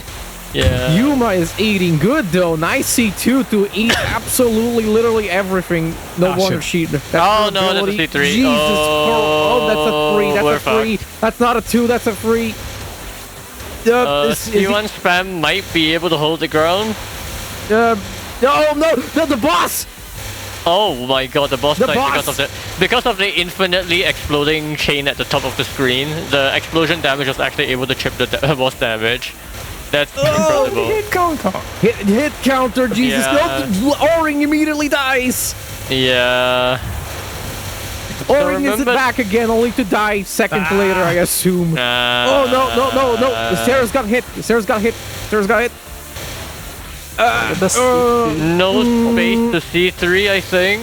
Yeah. Yuma is eating good though. Nice C2 to eat absolutely, literally everything. No wonder shit. she. That's Oh her no, that's a ability. C3. Jesus Oh, that's a 3. That's we're a 3. That's not a 2. That's a 3. C1 spam might be able to hold the ground. No, the boss. Oh my god, the boss The died boss! because of the infinitely exploding chain at the top of the screen. The explosion damage was actually able to chip the boss damage. That's incredible. Hit counter. Hit counter. Jesus, Yeah. no! Oring immediately dies. Yeah. Oring is remember- back again, only to die seconds later, I assume. Oh no! Sarah's got hit. Sarah's got hit. No space to C3, I think.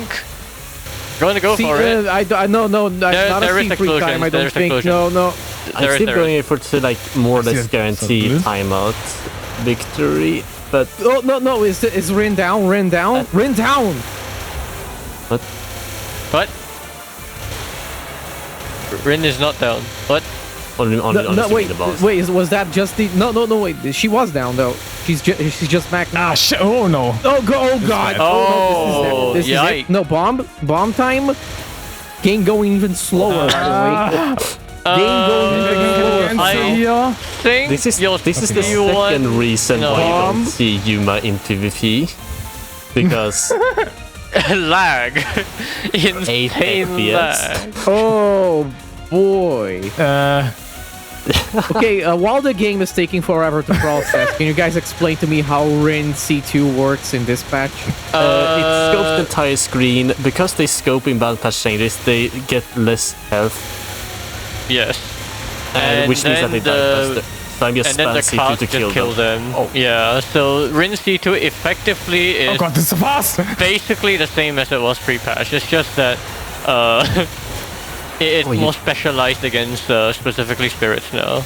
Gonna go for it. No, not there a is C3 explosions, time, I don't there's think. explosions. No. I'm still going for like more or less guaranteed good. timeout victory, but Oh, no, is Rin down? Rin down? Rin down! What? Rin is not down. What? only Wait, the boss. was that just the... No, wait, she was down, though. She's just back now. Oh no. Oh god! Oh, no, this is it. yikes. No, bomb time? Game going even slower, by the way. Game going even slower. I think This is the C1 second reason No. why you don't see Yuma in PvP, because lag. 8 Insane FPS. lag. Oh, boy. Okay, while the game is taking forever to process, can you guys explain to me how Rin C2 works in this patch? it scopes the entire screen. Because they scope in battle patch changes, they get less health, Yes. which means that they die faster. So I'm just And then the spam C2 cloud to just kill kill them. Oh. Yeah, so Rin C2 effectively Oh is god, this is so fast. basically the same as it was pre-patch. It's just that it's more specialized against specifically spirits now.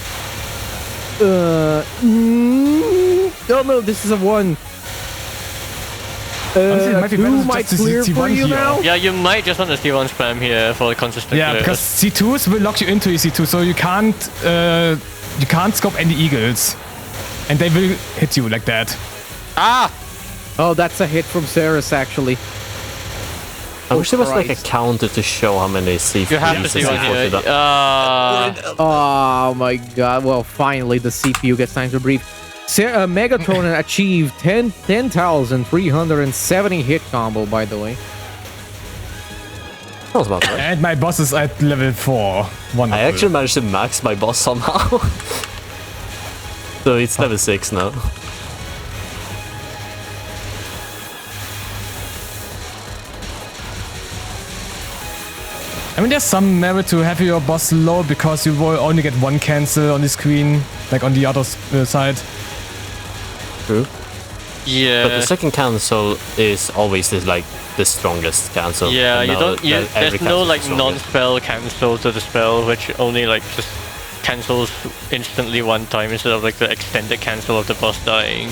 No, this is a 1. Honestly, it might be better Who to might just clear see for C1 you here. now? Yeah, you might just want to C1 spam here for consistent Yeah, clears. because C2s will lock you into EC2, so you can't scope any eagles, and they will hit you like that. Ah! Oh, that's a hit from Serus, actually. I wish there was like a Christ. counter to show how many C4 You have to uses C1 before here. she dies. Oh my god. Well, finally the CPU gets time to breathe. MegaTronen achieved 10,370 hit combo, by the way. That was about right. And my boss is at level 4. Wonderful. I actually managed to max my boss somehow. So it's level 6 now. I mean, there's some merit to have your boss low because you will only get one cancel on the screen, like on the other side. True. Yeah. But the second cancel is always the strongest cancel. Yeah, And you now don't. that every There's cancel no is like stronger. non-spell cancel to the spell, which only like just cancels instantly one time instead of like the extended cancel of the boss dying.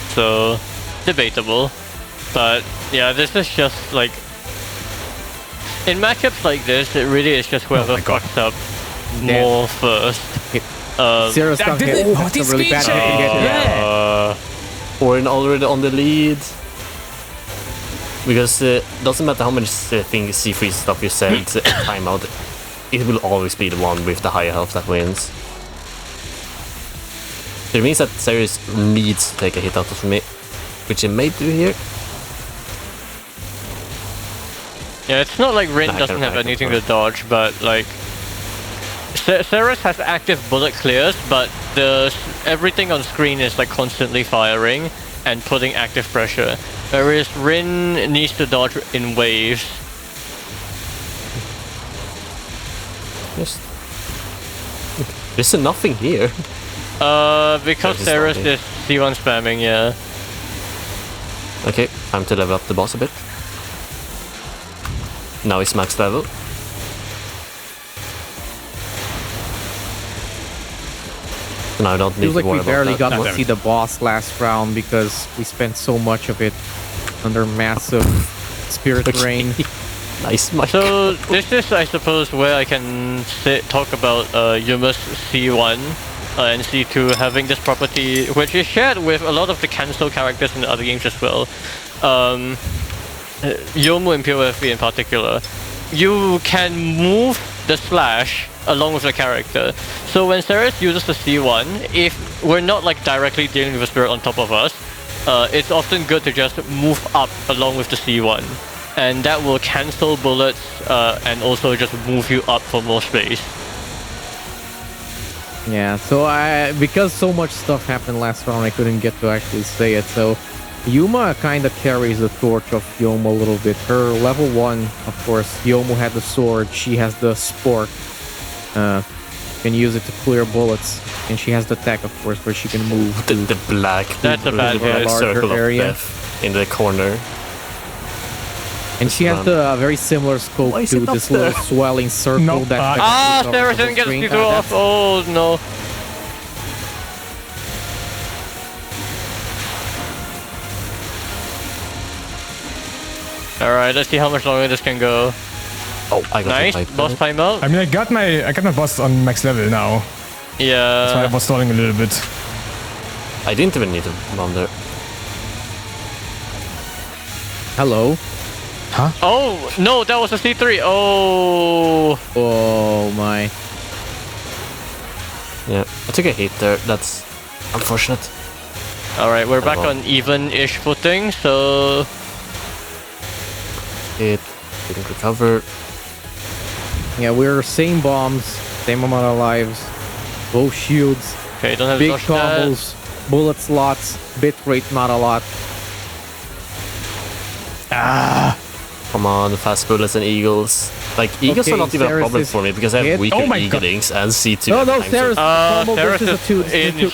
So debatable, but yeah, this is just like in matchups like this, it really is just whoever my God. fucks up more first. Serus That can't didn't- hit. oh, That's a this really bad feature! hit to get. Yeah. Orin already on the lead. Because it doesn't matter how much things C3 stuff you send timeout, it will always be the one with the higher health that wins. So it means that Serus needs to take a hit out of me, which it may do here. Yeah, it's not like Rin doesn't have anything to dodge, but like Serus has active bullet clears, but everything on screen is like constantly firing and putting active pressure. Whereas Rin needs to dodge in waves. Yes. There's nothing here. Because Serus is C1 spamming, yeah. Okay, time to level up the boss a bit. Now he's max level. So now I don't need Feels to like worry we barely about got that. to see the boss last round because we spent so much of it under massive spirit rain. Nice, Mike. So this is, I suppose, where I can talk about Yuma's C1 and C2 having this property, which is shared with a lot of the cancel characters in the other games as well. Yomu in PvP in particular. You can move the slash along with the character. So when Serus uses the C1, if we're not like directly dealing with a spirit on top of us, it's often good to just move up along with the C1. And that will cancel bullets and also just move you up for more space. Yeah, so because so much stuff happened last round, I couldn't get to actually say it. So Yuma kind of carries the torch of Yomu a little bit. Her level 1, of course, Yomu had the sword, she has the spork. Can use it to clear bullets, and she has the tech, of course, where she can move. The black, That's a bad the one. circle of Area. death in the corner. And she has the very similar scope Why is to it up this little there? swelling circle No, that. Serus didn't get the C2 off! Oh no. Alright, let's see how much longer this can go. Oh, I got Nice, it. boss timeout. I mean, I got my boss on max level now. That's why I Yeah. was stalling a little bit. I didn't even need to bomb there. Hello. Oh no, that was a C3. Oh. Oh my. Yeah, I took a hit there. That's unfortunate. Alright, we're back well. on even-ish footing, so It didn't recover. Yeah, we're same bombs, same amount of lives, both shields, okay, don't have big to dodge that. combos, bullet slots, bit rate not a lot. Come on, fast bullets and eagles. Like, eagles Okay, are not even a Serus problem is for me because I have hit. weaker Oh my God. eaglings and C2. No, at no, times, so- Serus combo Serus versus a is 2. in.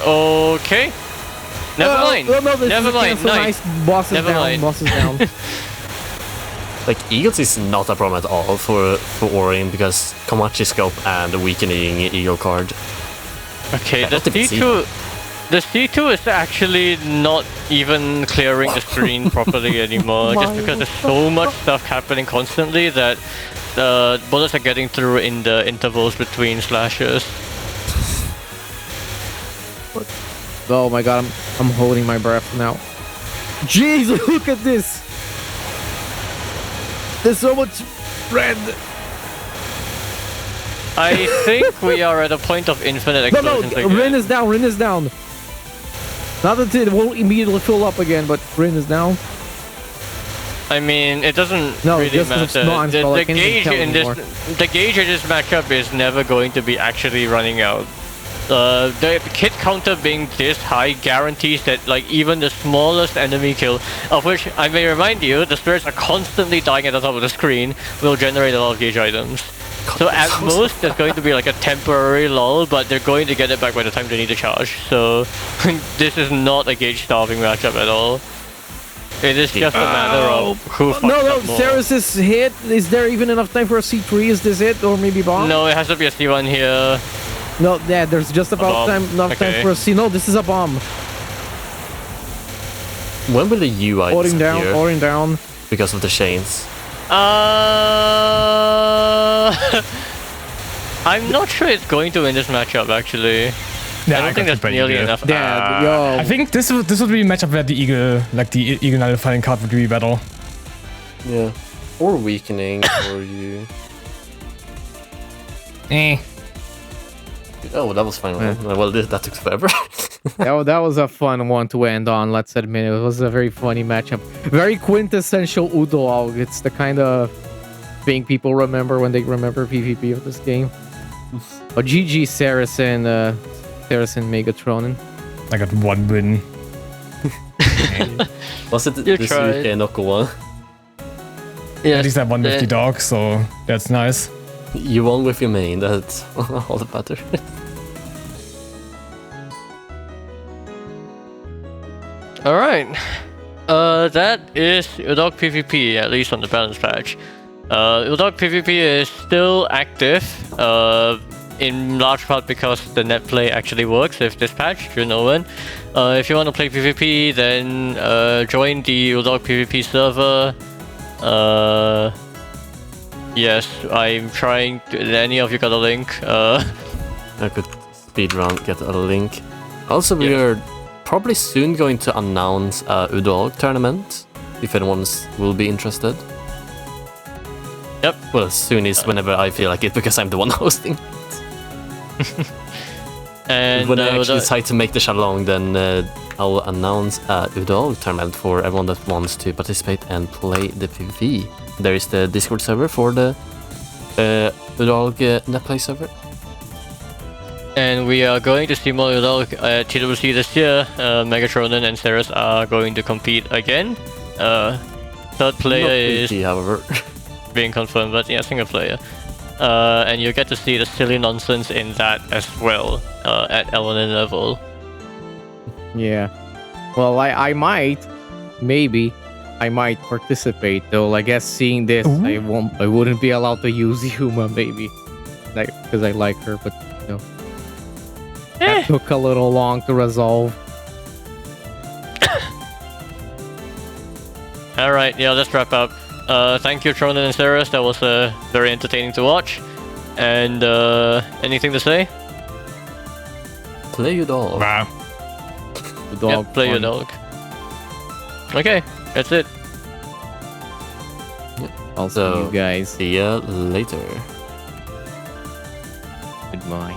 Okay. Never mind. No, this Never is mind. cancel. Nice. Boss is Never down. mind. Boss is down. Like, eagles is not a problem at all for Orin because Komachi scope and a weakening eagle card. Okay, I the don't even see C2. The C2 is actually not even clearing the screen properly anymore, just because there's so much stuff happening constantly that the bullets are getting through in the intervals between slashes. Oh my god, I'm holding my breath now. Jeez, look at this! There's so much red! I think we are at a point of infinite No, explosions no, again. Rin is down, Rin is down. Not that it won't immediately fill up again, but Rin is down. I mean, it doesn't No, really just 'cause it's matter. not The, installed, I the can't even gauge tell in anymore. the gauge in this matchup is never going to be actually running out. The kit counter being this high guarantees that like even the smallest enemy kill, of which I may remind you, the spirits are constantly dying at the top of the screen, will generate a lot of gauge items. So at most, there's going to be like a temporary lull, but they're going to get it back by the time they need to charge. So this is not a gauge starving matchup at all. It is just a matter of who fucks No, up more. Serus is hit. Is there even enough time for a C3? Is this it? Or maybe bomb? No, it has to be a C1 here. No, yeah, there's just about bomb. enough time Okay. for a C. No, this is a bomb. When will the UI Holding down, disappear holding down. because of the chains? I'm not sure it's going to win this matchup actually. Yeah, I don't think that's nearly enough. Yeah, yo. I think this would be a matchup where the Eagle, like the Eagle Knight fighting card would be better. Yeah. Or weakening for you. Oh, that was fine. Well, that took forever. That was a fun one to end on, let's admit. It was a very funny matchup. Very quintessential UDoALG. It's the kind of thing people remember when they remember PvP of this game. Oh, GG Serus and MegaTronen. I got 1 win. Was it You this tried. UK Noko one? Yeah, At least I won with the dog, so that's nice. You won with your main, that's all that matters. Alright. That is UDoALG PvP, at least on the balance patch. UDoALG PvP is still active, in large part because the net play actually works with this patch, you know when. If you want to play PvP, then join the UDoALG PvP server. Yes, I'm trying to... Any of you got a link? I could speedrun, get a link. Also, we are probably soon going to announce a UDoALG tournament, if anyone will be interested. Yep. Well, soon is whenever I feel like it, because I'm the one hosting. And when I actually decide to make the Shalong, then I'll announce a UDoALG tournament for everyone that wants to participate and play the PvP. There is the Discord server for the UDoALG netplay server. And we are going to see more UDoALG at TWC this year. MegaTronen and Serus are going to compete again. Third player Not is PvP, however. being confirmed, but yeah, single player. And you get to see the silly nonsense in that as well, at L1 level. Yeah. Well, I might, maybe, I might participate though. I guess seeing this, I wouldn't be allowed to use Yuma, maybe, like because I like her, but you know, that took a little long to resolve. All right, yeah, let's wrap up. Thank you, Tronen and Serus. That was very entertaining to watch. And anything to say? Play UDoALG. Wow. Yep, play UDoALG. Okay, that's it. I'll see So, you guys. see ya later. Goodbye.